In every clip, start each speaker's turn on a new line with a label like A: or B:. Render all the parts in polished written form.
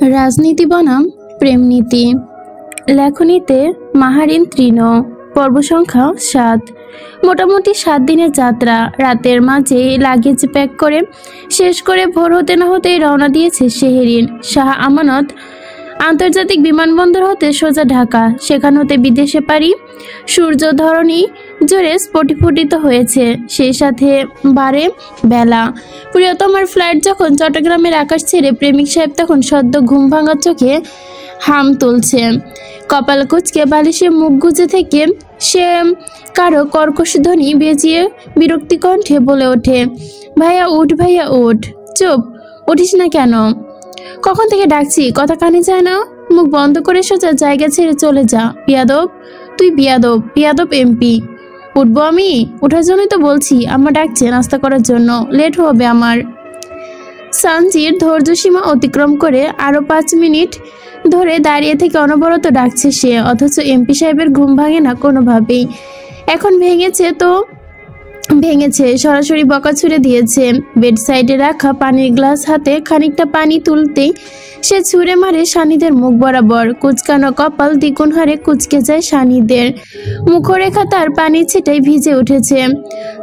A: রাজনীতি বনাম প্রেমনীতি। লেখনীতে মাহারিন তৃণ। পর্ব সংখ্যা 7। মোটামুটি 7 দিনের যাত্রা। রাতের মাঝে লাগেজ প্যাক করে শেষ করে ভোর হতে না হতেই রওনা দিয়েছে শেহরিন। শাহ আমানত আন্তর্জাতিক বিমানবন্দর হতে সোজা ঢাকা, সেখান হতে বিদেশে পারি। সূর্য ধরণী জোরে স্ফটিফুটিত হয়েছে, সেই সাথে বারে বেলা। প্রিয়তমার ফ্লাইট যখন চট্টগ্রামের আকাশ ছেড়ে প্রেমিক সাহেব তখন সদ্য ঘুম ভাঙা চোখে হাম তুলছে। কপাল কুচকে বালিশে মুখ গুজে থেকে সে কারো কর্কশ ধ্বনি বেজিয়ে বিরক্তি কণ্ঠে বলে ওঠে, ভাইয়া উঠ, ভাইয়া উঠ। চুপ, উঠিস না কেন? কখন থেকে ডাকছি, কথা কানে যায় না? মুখ বন্ধ করে সোজা জায়গা ছেড়ে চলে যা। বিয়াদব, তুই বিয়াদব, বিয়াদব এমপি। উঠবো আমি? ওঠার জন্যই তো বলছি, আম্মা ডাকছে নাস্তা করার জন্য, লেট হবে আমার। সানজির ধৈর্য সীমা অতিক্রম করে আরো 5 মিনিট ধরে দাঁড়িয়ে থেকে অনবরত ডাকছে সে, অথচ এমপি সাহেবের ঘুম ভাঙে না কোনোভাবেই। এখন ভেঙেছে, সরাসরি বকা ছুড়ে দিয়েছে। বেড সাইডে রাখা পানির গ্লাস হাতে খানিকটা পানি তুলতেই সে ছুঁড়ে মারে সানিদের মুখ বরাবর। কুচকানো কপাল দ্বিগুণ হারে কুচকে যায় সানিদের। মুখরেখা তার পানি ছিটাই ভিজে উঠেছে।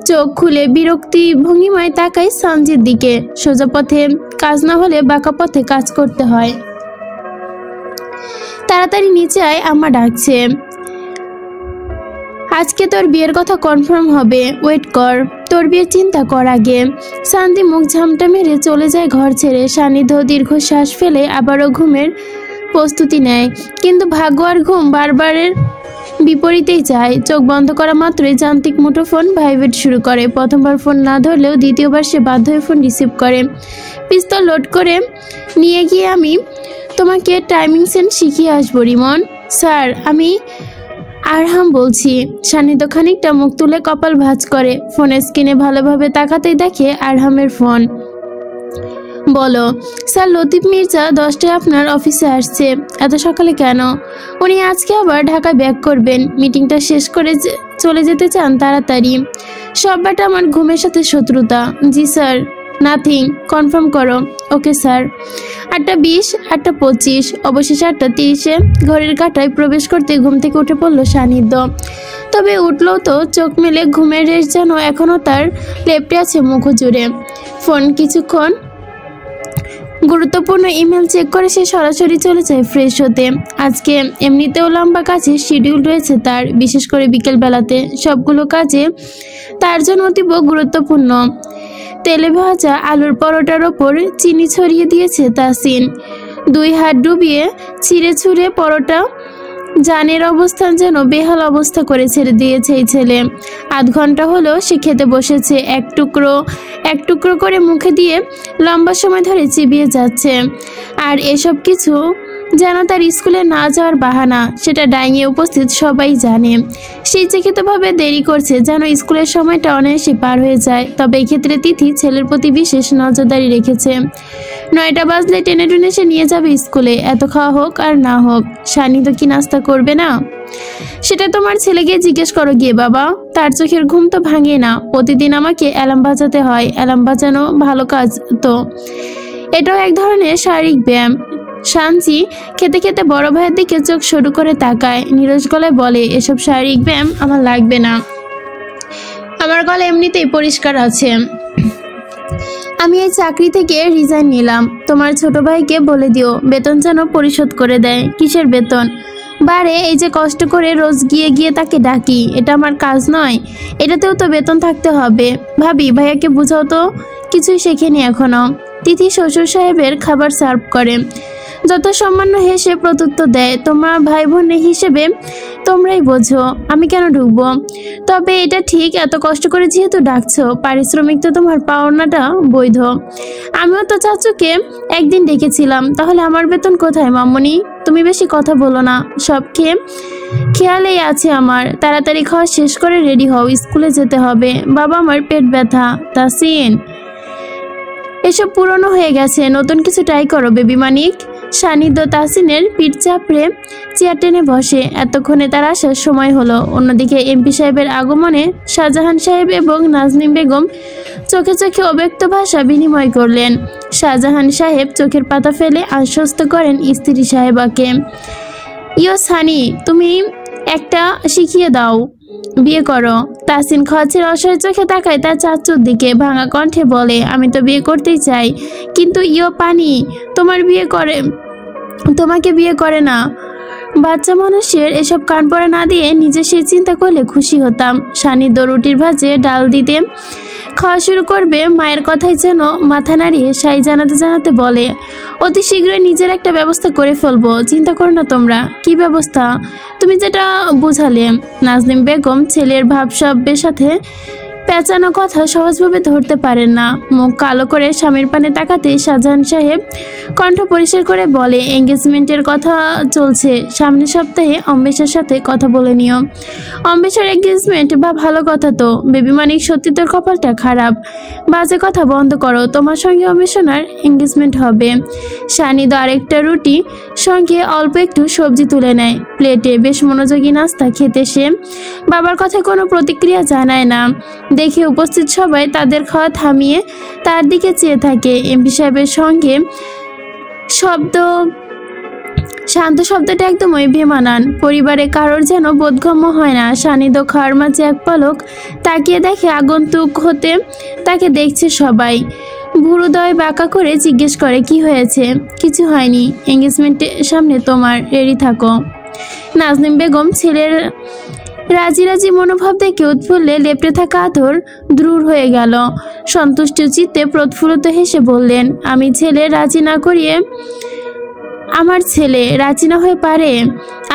A: চোখ খুলে বিরক্তি ভঙ্গিমায় তাকায় সানজির দিকে। সোজা পথে কাজ না হলে বাঁকা পথে কাজ করতে হয়। তাড়াতাড়ি নিচে আয়, আম্মা ডাকছে। আজকে তোর বিয়ের কথা কনফার্ম হবে, ওয়েট কর। তোর বিয়ের চিন্তা কর আগে। শান্তি মুখ ঝামটা মেরে চলে যায় ঘর ছেড়ে। সান্নিধ্য দীর্ঘ শ্বাস ফেলে আবারও ঘুমের প্রস্তুতি নেয়, কিন্তু ভাগ্য আর ঘুম বারবারের বিপরীতেই যায়। চোখ বন্ধ করা মাত্রই যান্ত্রিক মুঠোফোন ভাইব্রেট শুরু করে। প্রথমবার ফোন না ধরলেও দ্বিতীয়বার সে বাধ্য হয়ে ফোন রিসিভ করে। পিস্তল লোড করে নিয়ে গিয়ে, আমি তোমাকে টাইমিং সেন্স শিখিয়ে আসবো রিমন। স্যার, আমি আরহাম বলছি। সান্নিধ্য খানিকটা মুখ তুলে কপাল ভাঁজ করে। ফোনের স্ক্রিনে ভালোভাবে তাকাতেই দেখে আরহামের ফোন। বলো স্যার, লতিফ মির্জা 10টায় আপনার অফিসে আসছে। এত সকালে কেন? উনি আজকে আবার ঢাকায় ব্যাক করবেন। মিটিংটা শেষ করে চলে যেতে চান তাড়াতাড়ি। সববাটা আমার ঘুমের সাথে শত্রুতা। জি স্যার, নাথিং, কনফার্ম করো। Okay sir. 8:20, 8:25, অবশেষে 8:30-এ ঘড়ির কাঁটায় প্রবেশ করতে ঘুম থেকে উঠে পড়ল সান্নিধ্য। তবে উঠলেও তো চোখ মেলে ঘুমের রেশ যেন এখনও তার লেপটে আছে মুখ জুড়ে। ফোন কিছুক্ষণ গুরুত্বপূর্ণ ইমেল চেক করে সে সরাসরি চলে যায় ফ্রেশ হতে। আজকে এমনিতেও লম্বা কাজের শিডিউল রয়েছে তার, বিশেষ করে বিকেলবেলাতে। সবগুলো কাজে তার জন্য অতীব গুরুত্বপূর্ণ। তেলে ভাজা আলুর পরোটার ওপর চিনি ছড়িয়ে দিয়েছে তাসিন। 2 হাত ডুবিয়ে ছিঁড়ে ছুঁড়ে পরোটা জানের অবস্থান যেন বেহাল অবস্থা করে ছেড়ে দিয়েছে এই ছেলে। আধ ঘন্টা হলো সে খেতে বসেছে। এক টুকরো করে মুখে দিয়ে লম্বা সময় ধরে চিবিয়ে যাচ্ছে। আর এসব কিছু যেন তার স্কুলে না যাওয়ার বাহানা, সেটা ডাইংয়ে উপস্থিত সবাই জানে। সে ইচ্ছাকৃতভাবে দেরি করছে যেন স্কুলের সময়টা অনায়াসে পার হয়ে যায়। তবে এই ক্ষেত্রে তিথি ছেলের প্রতি বিশেষ নজরদারি রেখেছে। 9টা বাজলে টেনে টুনে সে নিয়ে যাবে স্কুলে, এত খাওয়া হোক আর না হোক। সান্নিধ্য কি নাস্তা করবে না? সেটা তোমার ছেলেকে জিজ্ঞেস করো গিয়ে বাবা। তার চোখের ঘুম তো ভাঙে না। প্রতিদিন আমাকে অ্যালার্ম বাজাতে হয়। অ্যালার্ম বাজানো ভালো কাজ তো, এটাও এক ধরনের শারীরিক ব্যায়াম। শানজি খেতে খেতে বড় ভাইয়ের দিকে চোখ সরু করে তাকায়। নীরস গলায় বলে, এসব শারীরিক ব্যায়াম আমার লাগবে না, আমার গলা এমনিতেই পরিষ্কার আছে। আমি এই চাকরি থেকে রিজাইন নিলাম। তোমার ছোট ভাইকে বলে দিও বেতন যেন পরিশোধ করে দেয়। কিসের বেতন? বারে এই যে কষ্ট করে রোজ গিয়ে গিয়ে তাকে ডাকি, এটা আমার কাজ নয়? এটাতেও তো বেতন থাকতে হবে। ভাবি, ভাইয়াকে বুঝাও তো, কিছুই শেখেনি এখনো। তিথি শ্বশুর সাহেবের খাবার সার্ভ করে যত সামান্য হেসে প্রত্যুত্তর দেয়, তোমার ভাই বোন হিসেবে তোমরাই বোঝো, আমি কেন ঢুকবো? তবে এটা ঠিক, এত কষ্ট করে যেহেতু ডাকছো, পারিশ্রমিক তো তোমার পাওনাটা বৈধ। আমিও তো চাচুকে একদিন ডেকেছিলাম, তাহলে আমার বেতন কোথায় মামুনি? তুমি বেশি কথা বলো না, সব খেয়ালেই আছে আমার। তাড়াতাড়ি খাওয়া শেষ করে রেডি হও, স্কুলে যেতে হবে। বাবা, আমার পেট ব্যথা। তাসিন, এসব পুরনো হয়ে গেছে, নতুন কিছু ট্রাই করো বেবি মানিক। সানিধ্য তাসিনের পিঠ চাপড়ে চেয়ার টেনে বসে। এতক্ষণে তার আসার সময় হলো। অন্যদিকে এমপি সাহেবের আগমনে শাহজাহান সাহেব এবং নাজনীন বেগম চোখে চোখে অব্যক্ত ভাষা বিনিময় করলেন। শাহজাহান সাহেব চোখের পাতা ফেলে আশ্বস্ত করেন স্ত্রী সাহেবাকে, ইয়ো সানি, তুমি একটা শিখিয়ে দাও, বিয়ে করো। তাসিন খচের অসহায় চোখে তাকায় তার চাচুর দিকে, ভাঙা কণ্ঠে বলে, আমি তো বিয়ে করতেই চাই, কিন্তু ইয়ো পানি তোমাকে বিয়ে করে না। বাচ্চা মানুষের এসব কান পড়া না দিয়ে নিজে সে চিন্তা করলে খুশি হতাম। সানিধ্য রুটির ভাজে ডাল দিতে খাওয়া শুরু করবে। মায়ের কথাই যেন মাথা নাড়িয়ে সাই জানাতে বলে, অতি শীঘ্রই নিজের একটা ব্যবস্থা করে ফেলবো, চিন্তা করো না তোমরা। কি ব্যবস্থা? তুমি যেটা বুঝালে। নাজনীন বেগম ছেলের ভাবসাব্যের সাথে পেঁচানো কথা সহজভাবে ধরতে পারেন না। মুখ কালো করে স্বামীর পানে তাকাতে শাহজাহান সাহেব কণ্ঠ পরিষ্কার করে বলে, এঙ্গেজমেন্টের কথা চলছে, সামনের সপ্তাহে অম্বেষার সাথে কথা বলে নিও। অম্বেষার এঙ্গেজমেন্ট? বা ভালো কথা তো। বেবি মানিক, সত্যি তোর কপালটা খারাপ। বাজে কথা বন্ধ করো, তোমার সঙ্গে অম্বেষণার এঙ্গেজমেন্ট হবে। সানিধ্য আরেকটা রুটি সঙ্গে অল্প একটু সবজি তুলে নেয় প্লেটে। বেশ মনোযোগী নাস্তা খেতে সে বাবার কথায় কোনো প্রতিক্রিয়া জানায় না। দেখে উপস্থিত সবাই তাদের খাওয়া থামিয়ে তার দিকে চেয়ে থাকে। এমপি সাহেবের সঙ্গে শান্ত শব্দটা একদমই বেমানান। পরিবারে কারোর যেন বোধগম্য হয় না। সানিধ্য খাওয়ার মাঝে এক পলক তাকিয়ে দেখে আগন্তুক হতে তাকে দেখছে সবাই। ভুরুদয় বাঁকা করে জিজ্ঞেস করে, কি হয়েছে? কিছু হয়নি, এঙ্গেজমেন্টের সামনে তোমার, রেডি থাকো। নাজনীন বেগম ছেলের রাজি মনোভাব দেখে উৎফুল্লে লেপ্টে থাকা আদর দূর হয়ে গেল। সন্তুষ্ট চিত্তে প্রৎফুল্লিত হেসে বললেন, আমার ছেলে রাজি না হয়ে পারে?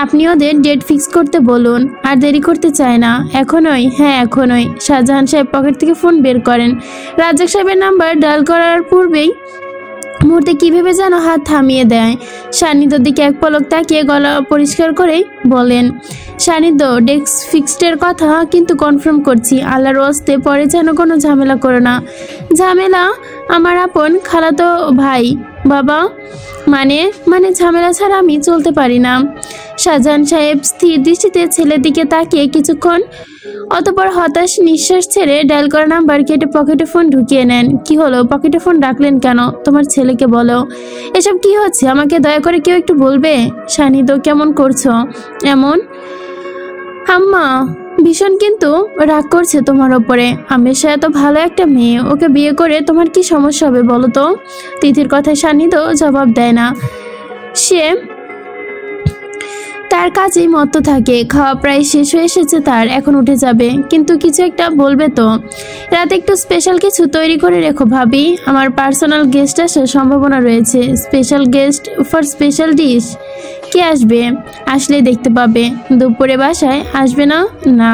A: আপনি ওদের ডেট ফিক্স করতে বলুন। আর দেরি করতে চায় না? এখনই? হ্যাঁ এখনই। শাহজাহান সাহেব পকেট থেকে ফোন বের করেন। রাজ্জাক সাহেবের নাম্বার ডায়াল করার পূর্বেই মুহূর্তে কি ভেবে যেন হাত থামিয়ে দেয়। সান্নিধ্যর দিকে এক পলক তাকিয়ে গলা পরিষ্কার করেই বলেন, সান্নিধ্য, ডেস্ক ফিক্সডের কথা কিন্তু কনফার্ম করছি। আল্লাহর ওয়াস্তে পরে যেন কোনো ঝামেলা করো না। ঝামেলা? আমার আপন খালাতো ভাই বাবা, মানে ঝামেলা ছাড়া আমি চলতে পারি না। শাহজাহান সাহেব স্থির দৃষ্টিতে ছেলের দিকে তাকিয়ে কিছুক্ষণ অতঃপর হতাশ নিঃশ্বাস ছেড়ে ডায়াল করা নাম্বার কেটে পকেটে ফোন ঢুকিয়ে নেন। কি হলো? পকেটে ফোন রাখলেন কেন? তোমার ছেলেকে বলো। এসব কি হচ্ছে? আমাকে দয়া করে কেউ একটু বলবে? সান্নিধ্য, কেমন করছো এমন? আম্মা ভীষণ কিন্তু রাগ করছে তোমার ওপরে। আমেশা এত ভালো একটা মেয়ে, ওকে বিয়ে করে তোমার কি সমস্যা হবে বলো তো? তিথির কথায় সান্নিধ্য জবাব দেয় না। সে তার কাজেই মত্ত থাকে। খাওয়া প্রায় শেষ হয়ে এসেছে তার, এখন উঠে যাবে। কিন্তু কিছু একটা বলবে তো? রাতে একটু স্পেশাল কিছু তৈরি করে রেখো ভাবি, আমার পার্সোনাল গেস্ট আসার সম্ভাবনা রয়েছে। Special guest for special dish? কে আসবে? আসলেই দেখতে পাবে। দুপুরে বাসায় আসবে না? না।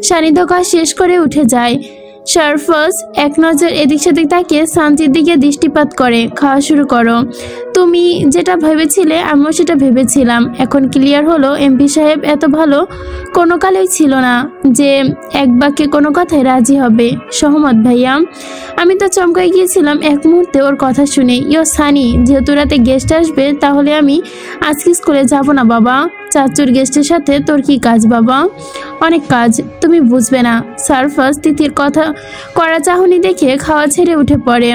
A: সান্নিধ্য কাজ শেষ করে উঠে যায়। সারফাস এক নজর এদিক সেদিক তাকিয়ে শান্তির দিকে দৃষ্টিপাত করে। খাওয়া শুরু করো। তুমি যেটা ভেবেছিলে আমিও সেটা ভেবেছিলাম। এখন ক্লিয়ার হলো, এমপি সাহেব এত ভালো কোনো কালেই ছিল না যে এক বাক্যে কোনো কথায় রাজি হবে। সহমত ভাইয়া। আমি তো চমকাই গিয়েছিলাম এক মুহূর্তে ওর কথা শুনে। ইয়ো সানি, যেহেতু রাতে গেস্ট আসবে তাহলে আমি আজকে স্কুলে যাব না বাবা। চাচুর গেস্টের সাথে তোর কি কাজ বাবা? অনেক কাজ, তুমি বুঝবে না। সারফাস তিথির কথা করা চাহনি দেখে খাওয়া ছেড়ে উঠে পড়ে।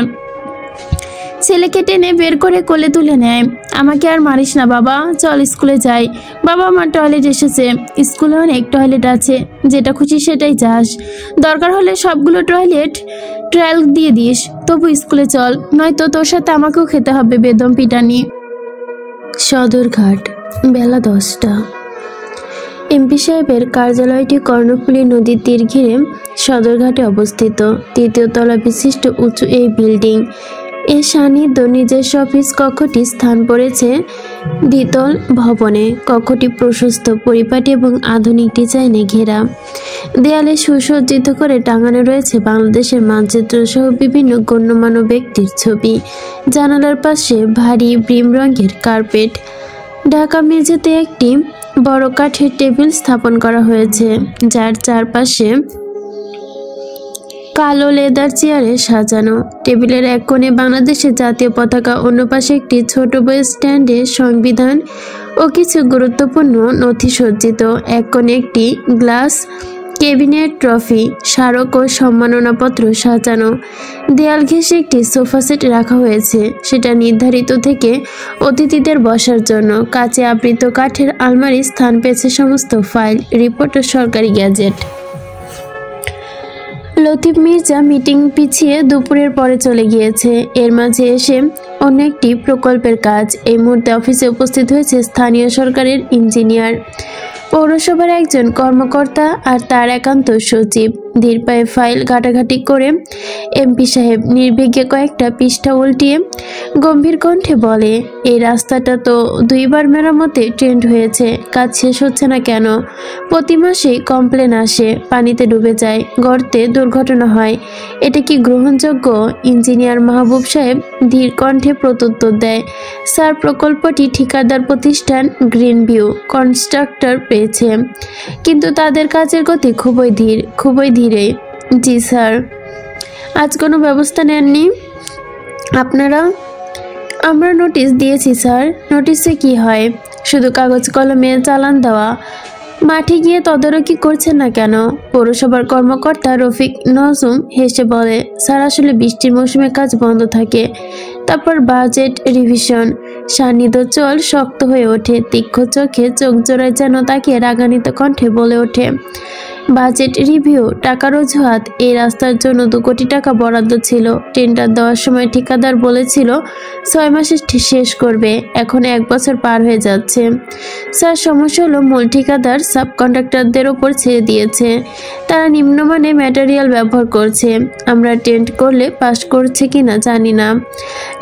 A: ছেলেকে টেনে বের করে কোলে তুলে নেয়। আমাকে আর মারিস না বাবা, চল স্কুলে যাই। বাবা, আমার টয়লেট এসেছে। স্কুলে অনেক টয়লেট আছে, যেটা খুশি সেটাই যাস। দরকার হলে সবগুলো টয়লেট ট্রায়াল দিয়ে দিস। তবু স্কুলে চল, নয়তো তোর সাথে আমাকেও খেতে হবে বেদম পিটানি।
B: সদরঘাট, বেলা 10টা। এমপি সাহেবের কার্যালয়টি কর্ণফুলী নদীর তীর ঘিরে সদরঘাটে অবস্থিত। 3য় তলা বিশিষ্ট উঁচু এই বিল্ডিং এর সান্নিধ্য নিজস্ব অফিস কক্ষটি স্থান পড়েছে দ্বিতল ভবনে। কক্ষটি প্রশস্ত, পরিপাটি এবং আধুনিক ডিজাইনে ঘেরা। দেয়ালে সুসজ্জিত করে টাঙানো রয়েছে বাংলাদেশের মানচিত্র সহ বিভিন্ন গণ্যমান্য ব্যক্তির ছবি। জানালার পাশে ভারী ব্রিম রঙের কার্পেট ঢাকা মেঝেতে একটি বড় কাঠের টেবিল স্থাপন করা হয়েছে, যার চারপাশে কালো লেদার চেয়ারে সাজানো। টেবিলের এক কোণে বাংলাদেশের জাতীয় পতাকা, অন্য পাশে একটি ছোট বই স্ট্যান্ডে সংবিধান ও কিছু গুরুত্বপূর্ণ নথি সজ্জিত। এক কোণে একটি গ্লাস ক্যাবিনেট, ট্রফি, স্মারক ও সম্মাননাপত্র সাজানো। দেয়াল ঘেঁষে একটি সোফা সেট রাখা হয়েছে, সেটা নির্ধারিত থেকে অতিথিদের বসার জন্য। কাচে আবৃত কাঠের আলমারি স্থান পেয়েছে সমস্ত ফাইল, রিপোর্ট ও সরকারি গ্যাজেট। লতিফ মির্জা মিটিং পিছিয়ে দুপুরের পরে চলে গিয়েছে। এর মাঝে এসে অন্য একটি প্রকল্পের কাজ। এই মুহূর্তে অফিসে উপস্থিত হয়েছে স্থানীয় সরকারের ইঞ্জিনিয়ার, পৌরসভার একজন কর্মকর্তা আর তার একান্ত সচিব। ধীর পায়ে ফাইল ঘাটাঘাটি করে এমপি সাহেব নির্বিঘ্নে কয়েকটা পৃষ্ঠা উল্টিয়ে গম্ভীর কণ্ঠে বলে, এই রাস্তাটা তো 2বার মেরামতে ট্রেন্ড হয়েছে, কাজ শেষ হচ্ছে না কেন? প্রতি মাসেই কমপ্লেন আসে, পানিতে ডুবে যায়, গর্তে দুর্ঘটনা হয়, এটা কি গ্রহণযোগ্য? ইঞ্জিনিয়ার মাহবুব সাহেব ধীর কণ্ঠে প্রত্যুত্তর দেয়, স্যার, প্রকল্পটি ঠিকাদার প্রতিষ্ঠান গ্রিন ভিউ কনস্ট্রাক্টর পেয়েছে, কিন্তু তাদের কাজের গতি খুবই ধীরে। জি স্যার। আজ কোনো ব্যবস্থা নেননি আপনারা? আমরা নোটিশ দিয়েছি স্যার। নোটিশে কি হয়? শুধু কাগজ কলমে চালান দেওয়া। মাঠে গিয়ে তদারকি করছেন না কেন? পৌরসভার কর্মকর্তা রফিক নজুম হেসে বলে, স্যার, আসলে বৃষ্টির মৌসুমে কাজ বন্ধ থাকে, তারপর বাজেট রিভিশন। সান্নিধ্য চল শক্ত হয়ে ওঠে, তীক্ষ্ণ চোখে চোখ জোড়ায় যেন তাকিয়ে রাগান্বিত কণ্ঠে বলে ওঠে, বাজেট রিভিউ, টাকার অজুহাত। এই রাস্তার জন্য 2 কোটি টাকা বরাদ্দ ছিল। টেন্ডার দেওয়ার সময় ঠিকাদার বলেছিল 6 মাসে শেষ করবে, এখন 1 বছর পার হয়ে যাচ্ছে। স্যার, সমস্যা হলো মূল ঠিকাদার সাবকন্ট্রাক্টরদের ওপর ছেড়ে দিয়েছে। তারা নিম্নমানের ম্যাটেরিয়াল ব্যবহার করছে। আমরা টেন্ড করলে পাস করছে কিনা জানি না।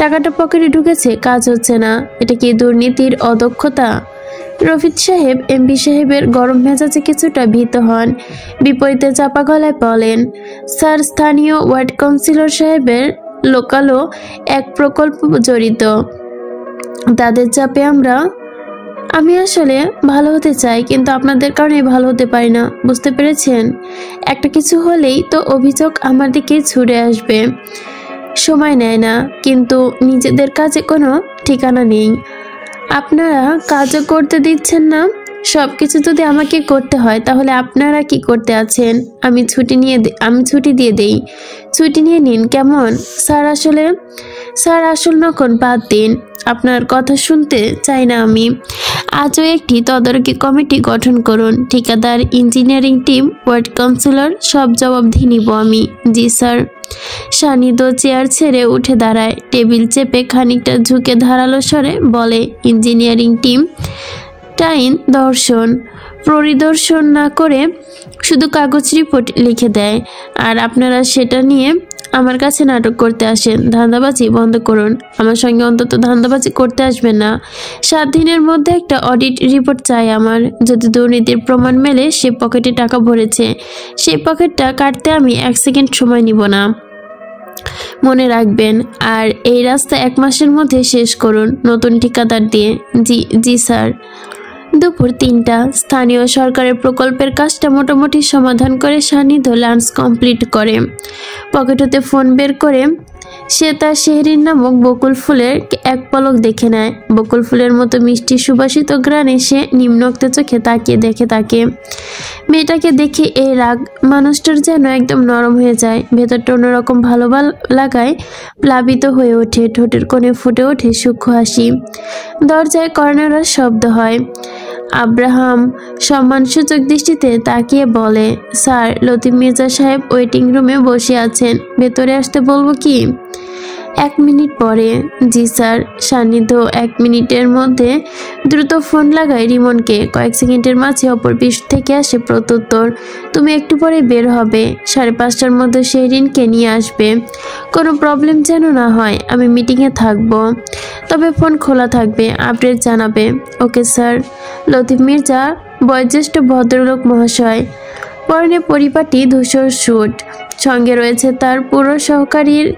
B: টাকাটা পকেটে ঢুকেছে, কাজ হচ্ছে না। এটা কি দুর্নীতির, অদক্ষতা? রফিক সাহেব এমপি সাহেবের গরম মেজাজে কিছুটা ভীত হন। বিপরীতে চাপা গলায় বলেন, স্যার, স্থানীয় ওয়ার্ড কাউন্সিলর সাহেবের লোকালও এক প্রকল্প জড়িত, তাদের চাপে আমি আসলে ভালো হতে চাই, কিন্তু আপনাদের কারণে ভালো হতে পারি না, বুঝতে পেরেছেন? একটা কিছু হলেই তো অভিযোগ আমার দিকে ছুড়ে আসবে। সময় নেয় না, কিন্তু নিজেদের কাজে কোনো ঠিকানা নেই। আপনারা কাজও করতে দিচ্ছেন না। সব কিছু যদি আমাকে করতে হয়, তাহলে আপনারা কি করতে আছেন? আমি ছুটি দিয়ে দেই। ছুটি নিয়ে নিন, কেমন? স্যার, আসল নকল বাদ দিন। আপনার কথা শুনতে চাই না আমি। আজও একটি তদারকি কমিটি গঠন করুন। ঠিকাদার, ইঞ্জিনিয়ারিং টিম, ওয়ার্ড কাউন্সিলর, সব জবাবদিহি নিব আমি। জি স্যার। সান্নিধ্য চেয়ার ছেড়ে উঠে দাঁড়ায়, টেবিল চেপে খানিকটা ঝুঁকে ধারালো স্বরে বলে, ইঞ্জিনিয়ারিং টিম টাইম পরিদর্শন না করে শুধু কাগজ রিপোর্ট লিখে দেয়, আর আপনারা সেটা নিয়ে আমার কাছে নাটক করতে আসেন। ধান্দাবাজি বন্ধ করুন। আমার সঙ্গে অন্তত ধান্দাবাজি করতে আসবেন না। 7 দিনের মধ্যে একটা অডিট রিপোর্ট চাই আমার। যদি দুর্নীতির প্রমাণ মেলে সে পকেটে টাকা ভরেছে, সেই পকেটটা কাটতে আমি 1 সেকেন্ড সময় নিব না। মনে রাখবেন। আর এই রাস্তা 1 মাসের মধ্যে শেষ করুন, নতুন ঠিকাদার দিয়ে। জি স্যার। দুপুর 3টা। স্থানীয় সরকারের প্রকল্পের কাজটা মোটামুটি সমাধান করে সান্নিধ্য লাঞ্চ কমপ্লিট করে। পকেট হতে ফোন বের করে সে তার শেহরিন নামক বকুল ফুলের এক পলক দেখে নেয়। বকুল ফুলের মতো মিষ্টি সুবাসিত ঘ্রাণে সে নিম্নোক্ত চোখে তাকিয়ে দেখে তাকে। মেয়েটাকে দেখে এই রাগ মানুষটার যেন একদম নরম হয়ে যায়। ভেতরটা অন্যরকম ভালো লাগায় প্লাবিত হয়ে ওঠে। ঠোঁটের কোণে ফুটে ওঠে সূক্ষ্ম হাসি। দরজায় কর্নারের শব্দ হয়। আব্রাহাম সম্মানসূচক দৃষ্টিতে তাকিয়ে বলে, স্যার, লতিফ মির্জা সাহেব ওয়েটিং রুমে বসে আছেন, ভেতরে আসতে বলবো কি? 1 মিনিট পরে। জি স্যার। সান্নিধ্য 1 মিনিটের মধ্যে দ্রুত ফোন লাগায় রিমনকে। কয়েক সেকেন্ডের মাঝে অপর পৃষ্ঠ থেকে আসে প্রত্যুত্তর, তুমি একটু পরে বের হবে, 5:30টার মধ্যে শেহরিনকে নিয়ে আসবে। কোনো প্রবলেম যেন না হয়, আমি মিটিংয়ে থাকবো, তবে ফোন খোলা থাকবে, আপডেট জানাবে। Okay sir. লতিফ মির্জা বয়োজ্যেষ্ঠ ভদ্রলোক মহাশয়, পরনে পরিপাটি ধূসর স্যুট, সঙ্গে রয়েছে তার পুরো সহকারীর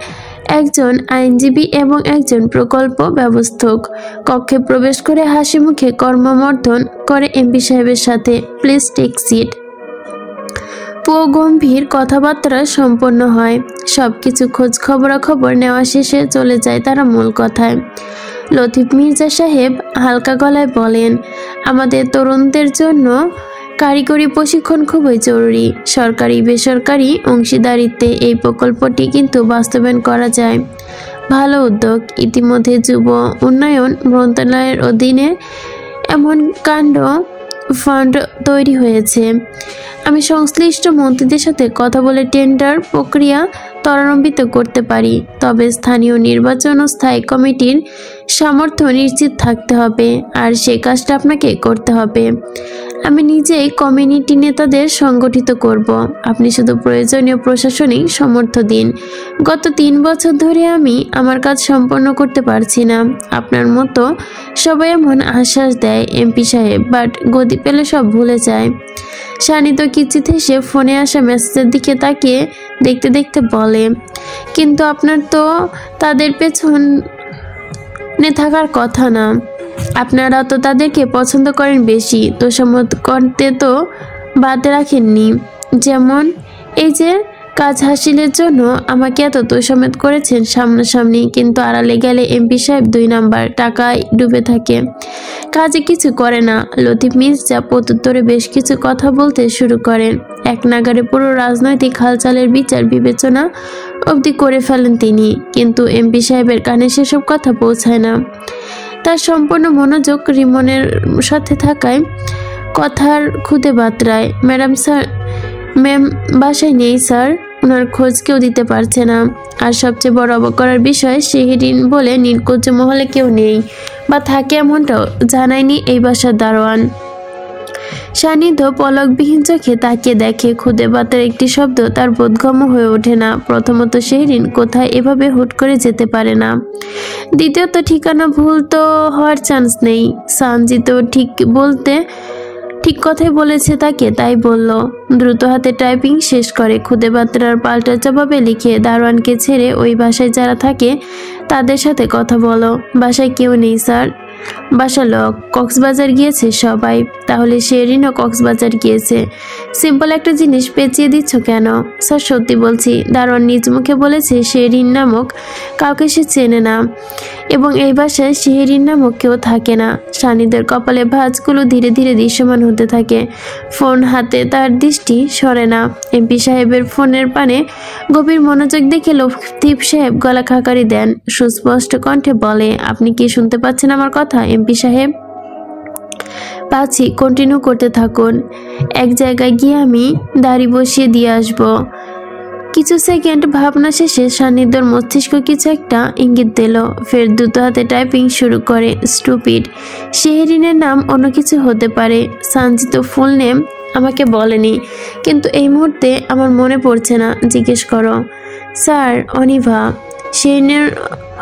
B: একজন আইনজীবী এবং একজন প্রকল্প ব্যবস্থক। কক্ষে প্রবেশ করে হাসি মুখে কর্মমর্দন করে এমপি সাহেবের সাথে, প্লিজ টেক সিট। গম্ভীর কথাবার্তা সম্পন্ন হয়। সবকিছু খোঁজ খবরাখবর নেওয়া শেষে চলে যায় তারা মূল কথায়। লতিফ মির্জা সাহেব হালকা গলায় বলেন, আমাদের তরুণদের জন্য কারিগরি প্রশিক্ষণ খুবই জরুরি। সরকারি বেসরকারি অংশীদারিত্বে এই প্রকল্পটি কিন্তু বাস্তবায়ন করা যায়। ভালো উদ্যোগ। ইতিমধ্যে যুব উন্নয়ন মন্ত্রণালয়ের অধীনে এমন কাণ্ড ফান্ড তৈরি হয়েছে। আমি সংশ্লিষ্ট মন্ত্রীদের সাথে কথা বলে টেন্ডার প্রক্রিয়া ত্বরান্বিত করতে পারি। তবে স্থানীয় নির্বাচন ও স্থায়ী কমিটির সামর্থ্য নিশ্চিত থাকতে হবে, আর সেই কাজটা আপনাকে করতে হবে। আমি নিজেই কমিউনিটি নেতাদের সংগঠিত করব। আপনি শুধু প্রয়োজনীয় প্রশাসনিক সমর্থ দিন। গত 3 বছর ধরে আমি আমার কাজ সম্পন্ন করতে পারছি না। আপনার মতো সবাই এমন আশ্বাস দেয় এমপি সাহেব, বাট গদি পেলে সব ভুলে যায়। শানিত কিচিত হেসে ফোনে আসা মেসেজের দিকে তাকিয়ে দেখতে দেখতে বলে, কিন্তু আপনার তো তাদের পেছনে থাকার কথা না। আপনারা তো তাদেরকে পছন্দ করেন বেশি, তোষামত করতে তো বাদ রাখেননি। যেমন এই যে কাজ হাসিলের জন্য আমাকে এত তোষামত করেছেন সামনাসামনি, কিন্তু আড়ালে গেলে এমপি সাহেব 2 নাম্বার টাকায় ডুবে থাকে, কাজে কিছু করে না। লতিফ মির্জা প্রত্যুত্তরে বেশ কিছু কথা বলতে শুরু করেন। এক নাগারে পুরো রাজনৈতিক হালচালের বিচার বিবেচনা অবধি করে ফেলেন তিনি, কিন্তু এমপি সাহেবের কানে সেসব কথা পৌঁছায় না। তার সম্পূর্ণ মনোযোগ রিমনের সাথে থাকায় কথার খুদে বাতরায়। ম্যাম বাসায় নেই স্যার, ওনার খোঁজ কেউ দিতে পারছে না। আর সবচেয়ে বড় অবাক করার বিষয়, শেহরিন বলে নীলকুঞ্জ মহলে কেউ নেই বা থাকে এমনটাও জানায়নি এই বাসার দারোয়ান। সান্নিধ্য পলকবিহীন চোখে তাকিয়ে দেখে, খুদে বাতের একটি শব্দ তার বোধগম্য হয়ে ওঠে না। প্রথমত শেহরিন কোথায় এভাবে হুট করে যেতে পারে না। দ্বিতীয়ত ঠিকানা ভুল তো হওয়ার চান্স নেই। সানজিত ঠিক কথাই বলেছে তাকে, তাই বলল। দ্রুত হাতে টাইপিং শেষ করে খুদে বার্তার পাল্টা জবাবে লিখে, দারোয়ানকে ছেড়ে ওই বাসায় যারা থাকে তাদের সাথে কথা বলো। বাসায় কেউ নেই স্যার, বাসা লক, কক্সবাজার গিয়েছে সবাই। তাহলে শেরিনও কক্সবাজার গিয়েছে। সিম্পল একটা জিনিস পেঁচিয়ে দিচ্ছ কেন? স্যার সত্যি বলছি, দারোয়ান নিজ মুখে বলেছে শেরিন নামক কাউকে সে চেনে না, এবং এই বাসায় শেহরিন নামক কেউ থাকে না। সানিদের কপালে ভাঁজগুলো ধীরে ধীরে দৃশ্যমান হতে থাকে। ফোন হাতে তার দৃষ্টি সরে না। এমপি সাহেবের ফোনের পানে গভীর মনোযোগ দেখে লতিফ সাহেব গলা খাকারি দেন। সুস্পষ্ট কণ্ঠে বলে, আপনি কি শুনতে পাচ্ছেন আমার কথা এমপি সাহেব? পাচ্ছি, কন্টিনিউ করতে থাকুন। এক জায়গায় গিয়ে আমি দাড়ি বসিয়ে দিয়ে আসবো। কিছু সেকেন্ড ভাবনা শেষে সান্নিধ্যর মস্তিষ্ক কিছু একটা ইঙ্গিত দিল। ফের দ্রুত হাতে টাইপিং শুরু করে। স্টুপিড, শেহরিনের নাম অন্য কিছু হতে পারে। সানজিত ফুল নেম আমাকে বলেনি, কিন্তু এই মুহূর্তে আমার মনে পড়ছে না। জিজ্ঞেস করো। স্যার, অনিভা। শেহরিনের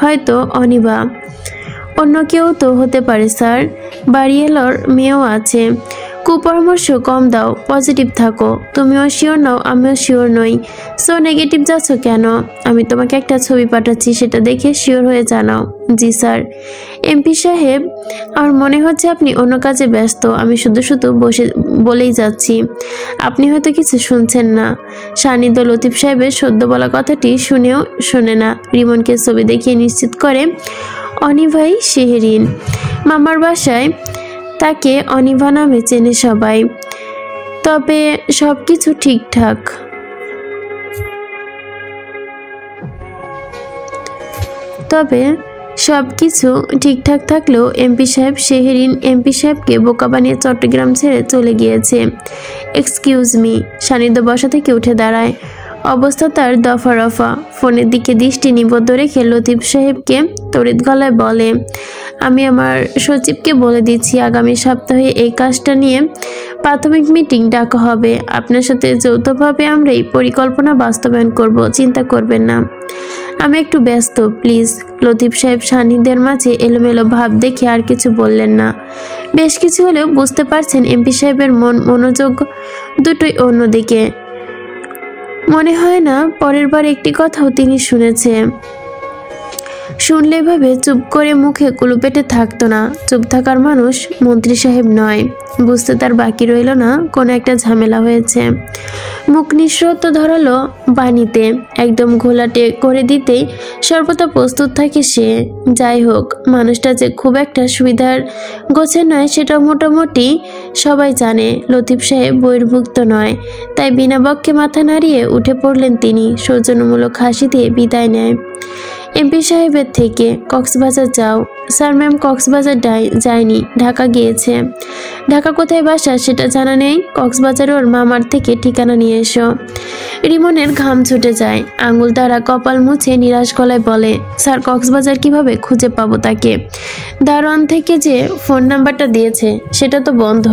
B: হয়তো অনিভা, অন্য কেউ তো হতে পারে স্যার। বাড়িওয়ালার মেয়েও আছে। কুপরামর্শ কম দাও, পজিটিভ থাকো। তুমিও শিওর নাও, আমিও শিওর নই। সো নেগেটিভ যাচ্ছ কেন? আমি তোমাকে একটা ছবি পাঠাচ্ছি, সেটা দেখে শিওর হয়ে জানাও। জি স্যার। এমপি সাহেব, আমার মনে হচ্ছে আপনি অন্য কাজে ব্যস্ত। আমি শুধু শুধু বলেই যাচ্ছি, আপনি হয়তো কিছু শুনছেন না। সান্নিধ্য লতিফ সাহেবের সদ্য বলা কথাটি শুনেও শোনে না। রিমনকে ছবি দেখিয়ে নিশ্চিত করে অনিভাই শেহরিন। মামার বাসায় তাকে অনিভা নামে চেনে সবাই। তবে সবকিছু ঠিকঠাক। থাকলেও এমপি সাহেব শেহরিন এমপি সাহেবকে বোকা বানিয়ে চট্টগ্রাম ছেড়ে চলে গিয়েছে। Excuse me. সান্নিধ্য বসা থেকে উঠে দাঁড়ায়। অবস্থা তার দফা রফা। ফোনের দিকে দৃষ্টি নিবদ্ধ রেখে লতিফ সাহেবকে তড়িৎ গলায় বলে, আমি আমার সচিবকে বলে দিচ্ছি আগামী সপ্তাহে এই কাজটা নিয়ে প্রাথমিক মিটিং ডাকা হবে। আপনার সাথে যৌথভাবে আমরা এই পরিকল্পনা বাস্তবায়ন করব, চিন্তা করবেন না। আমি একটু ব্যস্ত, প্লিজ। লতিফ সাহেব সান্নিধ্যের মাঝে এলোমেলো ভাব দেখে আর কিছু বললেন না। বেশ কিছু হলেও বুঝতে পারছেন এমপি সাহেবের মনোযোগ দুটোই অন্যদিকে। মনে হয় না পরের বার একটি কথাও তিনি শুনেছে। শুনলে এভাবে চুপ করে মুখে কুলুপেটে থাকতো না। চুপ থাকার মানুষ মন্ত্রী সাহেব নয়। বুঝতে তার বাকি রইল না কোনো একটা ঝামেলা হয়েছে। মুখ নিঃশব্দ ধরালো বাণীতে, একদম ঘোলাটে করে দিতেই সর্বদা প্রস্তুত থাকে সে। যাই হোক, মানুষটা যে খুব একটা সুবিধার গোছে নয় সেটা মোটামুটি সবাই জানে। লতিফ সাহেব বহির্ভুক্ত নয়, তাই বিনা বক্ষে মাথা নাড়িয়ে উঠে পড়লেন তিনি। সৌজন্যমূলক হাসি দিয়ে বিদায় নেয়। এমপি সাহেবের থেকে কক্সবাজার যাও। স্যার ম্যাম কক্সবাজার যায়নি, ঢাকা গিয়েছে। ঢাকা কোথায় বাসা সেটা জানা নেই? কক্সবাজারে ওর মামার থেকে ঠিকানা নিয়ে এসো। রিমনের ঘাম ছুটে যায়, আঙুল দ্বারা কপাল মুছে নিরাশ গলায় বলে, স্যার কক্সবাজার কিভাবে খুঁজে পাবো তাকে? দারোয়ান থেকে যে ফোন নাম্বারটা দিয়েছে সেটা তো বন্ধ।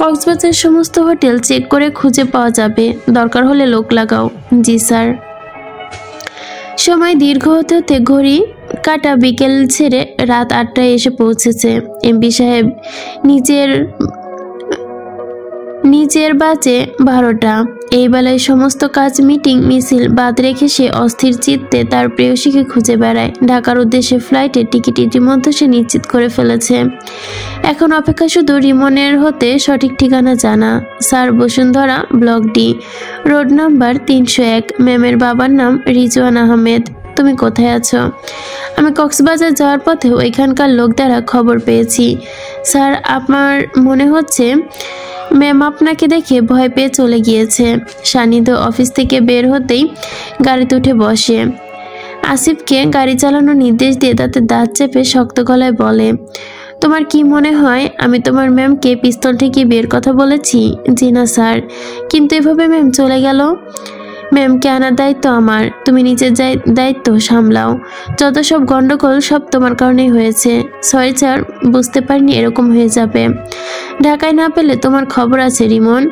B: কক্সবাজার সমস্ত হোটেল চেক করে খুঁজে পাওয়া যাবে, দরকার হলে লোক লাগাও। জি স্যার। সময় দীর্ঘ হতে হতে ঘড়ি কাটা বিকেল ছেড়ে রাত 8টায় এসে পৌঁছেছে। এমপি সাহেব নিজের বাজে 12টা। এই বেলায় সমস্ত কাজ মিটিং মিছিল বাদ রেখে সে অস্থির চিত্তে তার প্রেয়সীকে খুঁজে বেড়ায়। ঢাকার উদ্দেশ্যে ফ্লাইটের টিকিট ইতিমধ্যে সে নিশ্চিত করে ফেলেছে। এখন অপেক্ষা শুধু রিমনের হতে সঠিক ঠিকানা জানা। Sir Bashundhara block D, road number 301। ম্যামের বাবার নাম রিজওয়ান আহমেদ। তুমি কোথায় আছো? আমি কক্সবাজার যাওয়ার পথে ওইখানকার লোক দ্বারা খবর পেয়েছি। স্যার আমার মনে হচ্ছে ম্যাম আপনাকে দেখে ভয় পেয়ে চলে গিয়েছে। সানিধ্য অফিস থেকে বের হতেই গাড়িতে উঠে বসে। আসিফকে গাড়ি চালানোর নির্দেশ দিয়ে তাতে দাঁত চেপে শক্ত গলায় বলে, তোমার কি মনে হয় আমি তোমার ম্যামকে পিস্তল থেকে বের কথা বলেছি? জি না স্যার, কিন্তু এভাবে ম্যাম চলে গেল। ম্যামকে আনার দায়িত্ব আমার, তুমি নিজের দায়িত্ব সামলাও। যত সব গন্ডগোল সব তোমার কারণেই হয়েছে। সরি স্যার, বুঝতে পারিনি এরকম হয়ে যাবে। ঢাকায় না পেলে তোমার খবর আছে রিমন।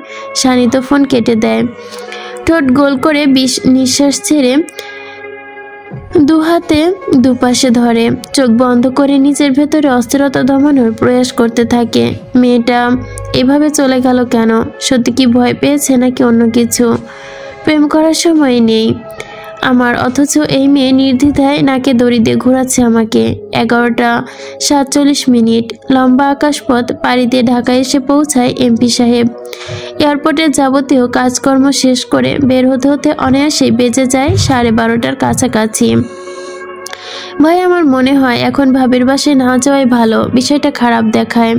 B: সানিধ্য ফোন কেটে দেয়। ঠোঁট গোল করে নিঃশ্বাস ছেড়ে দুহাতে দুপাশে ধরে চোখ বন্ধ করে নিজের ভেতরে অস্থিরতা দমানোর প্রয়াস করতে থাকে। মেয়েটা এভাবে চলে গেল কেন? সত্যি কি ভয় পেয়েছে নাকি অন্য কিছু? প্রেম করার সময় নেই আমার, অথচ এই মেয়ে নির্দ্বিধায় নাকে দড়ি দিয়ে ঘোরাচ্ছে আমাকে। 11টা 47 লম্বা আকাশপথ পাড়ি দিয়ে ঢাকায় এসে পৌঁছায় এমপি সাহেব। এয়ারপোর্টের যাবতীয় কাজকর্ম শেষ করে বের হতে হতে অনায়াসেই বেজে যায় 12:30টার কাছাকাছি। ভাই আমার মনে হয় এখন ভাবির বাসায় না যাওয়াই ভালো, বিষয়টা খারাপ দেখায়।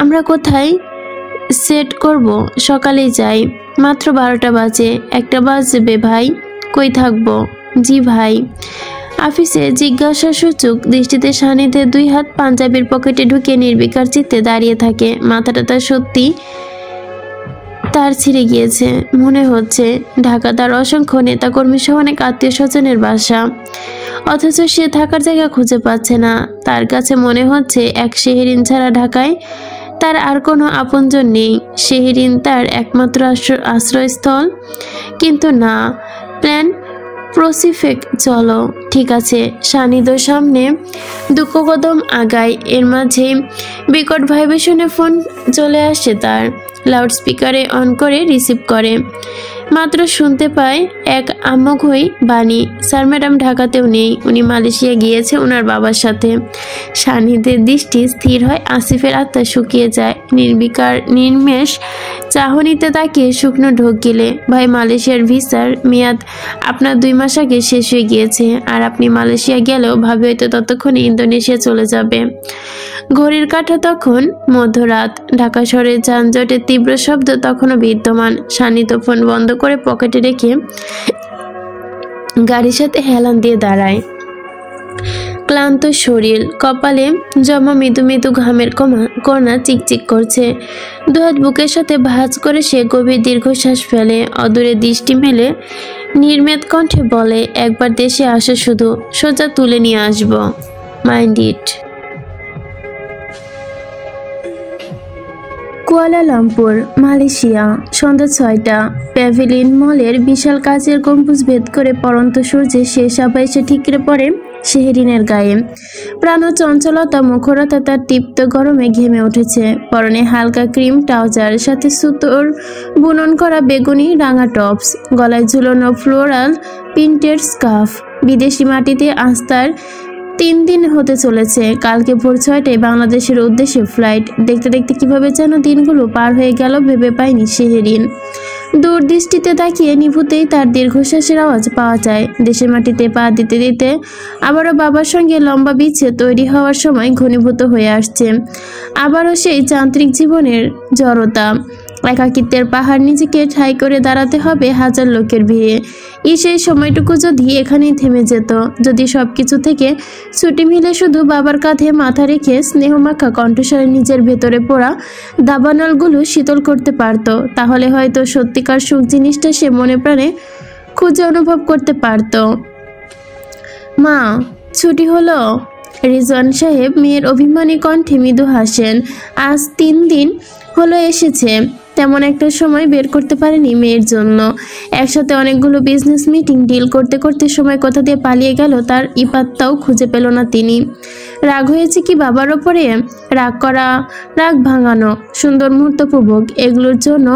B: আমরা কোথায় সেট করব? সকালেই যাই। মাত্র 12টা বাজে। 1টা বাজবে ভাই। কই থাকবো? জি ভাই। অফিসে জিজ্ঞাসাসূচক দৃষ্টিতে সানিধ্যের 2 হাত পাঞ্জাবির পকেটে ঢুকে নির্বিকার চিত্তে দাঁড়িয়ে থাকে। মাথাটা তার সত্যি তার ছিঁড়ে গিয়েছে মনে হচ্ছে। ঢাকা তার অসংখ্য নেতাকর্মী সহ অনেক আত্মীয় স্বজনের বাসা, অথচ সে থাকার জায়গা খুঁজে পাচ্ছে না। তার কাছে মনে হচ্ছে এক শেহরিন ছাড়া ঢাকায় তার আর কোনো আপনজন নেই। শেহরিন তার একমাত্র আশ্রয়স্থল। কিন্তু না, প্ল্যান প্রসিফেক। চলো ঠিক আছে। সানিধ্যর সামনে 2 কদম আগায়। এর মাঝে বিকট ভাইব্রেশনে ফোন চলে আসে তার। লাউডস্পিকারে অন করে রিসিভ করে। মাত্র শুনতে পায় এক আম্মঘই বাণী, স্যার ম্যাডাম ঢাকাতেও নেই, উনি মালয়েশিয়া গিয়েছে ওনার বাবার সাথে। সানিধ্যের দৃষ্টি স্থির হয়। আসিফের আত্মা শুকিয়ে যায়। নির্বিকার নির্মেষ চাহনিতে তাকিয়ে শুকনো ঢোক গিলে, ভাই মালয়েশিয়ার ভিসার মেয়াদ আপনার 2 মাস আগে শেষ হয়ে গিয়েছে, আর আপনি মালয়েশিয়া গেলেও ভাবে হয়তো ততক্ষণে ইন্দোনেশিয়া চলে যাবে। ঘড়ির কাঁটা তখন মধ্যরাত। ঢাকা শহরের যানজটের তীব্র শব্দ তখনও বিদ্যমান। সানিধ্য ফোন বন্ধ করে পকেটে রেখে গাড়ির সাথে হেলান দিয়ে দাঁড়ায়। ক্লান্ত শরীর, কপালে জমা মৃদু মৃদু ঘামের কণা চিকচিক করছে। 2 হাত বুকের সাথে ভাঁজ করে সে গভীর দীর্ঘশ্বাস ফেলে। অদূরে দৃষ্টি মেলে নির্মেদ কণ্ঠে বলে, একবার দেশে আসো, শুধু সোজা তুলে নিয়ে আসবো। Mind it. Kuala Lumpur, Malaysia. সন্ধ্যা 6টা। প্যাভিলিয়ন মলের বিশাল কাচের গম্বুজ ভেদ করে পরন্ত সূর্যে শেষ আভা এসে ঠিকরে পড়ে শেহরিনের গায়ে। প্রাণ চঞ্চলতা মুখরতা তার তীব্র গরমে ঘেমে উঠেছে। পরনে হালকা ক্রিম ট্রাউজার, সাথে সুতোর বুনন করা বেগুনি রাঙা টপস, গলায় ঝুলানো ফ্লোরাল প্রিন্টেড স্কার্ফ।
A: বিদেশি মাটিতে আস্তার 3 দিন হতে চলেছে। কালকে ভোর 6টায় বাংলাদেশের উদ্দেশ্যে ফ্লাইট। দেখতে দেখতে কিভাবে যেন দিনগুলো পার হয়ে গেল ভেবে পায়নি শেহরিন। দূরদৃষ্টিতে তাকিয়ে নিভুতেই তার দীর্ঘশ্বাসের আওয়াজ পাওয়া যায়। দেশের মাটিতে পা দিতে দিতে আবারও বাবার সঙ্গে লম্বা বিচ্ছেদ তৈরি হওয়ার সময় ঘনীভূত হয়ে আসছে। আবারও সেই যান্ত্রিক জীবনের জড়তা, একাকিত্বের পাহাড়, নিজেকে ঠাঁই করে দাঁড়াতে হবে হাজার লোকের ভিড়ে। সেই সময়টুকু যদি এখানেই থেমে যেত, যদি সবকিছু থেকে ছুটি মিলে শুধু বাবার কাঁধে মাথা রেখে স্নেহমাখা কণ্ঠস্বরে নিজের ভেতরে পড়া দাবানলগুলো শীতল করতে পারত, তাহলে হয়তো সত্যিকার সুখ জিনিসটা সে মনে প্রাণে খুঁজে অনুভব করতে পারত। মা, ছুটি হলো? রিজওয়ান সাহেব মেয়ের অভিমানী কণ্ঠে মৃদু হাসেন। আজ 3 দিন হলো এসেছে, তেমন একটা সময় বের করতে পারেনি মেয়ের জন্য। একসাথে অনেকগুলো বিজনেস মিটিং ডিল করতে করতে সময় কোথা দিয়ে পালিয়ে গেল তার ইপাত্তাও খুঁজে পেল না তিনি। রাগ হয়েছে কি বাবার ওপরে? রাগ করা, রাগ ভাঙানো, সুন্দর মুহূর্ত উপভোগ, এগুলোর জন্য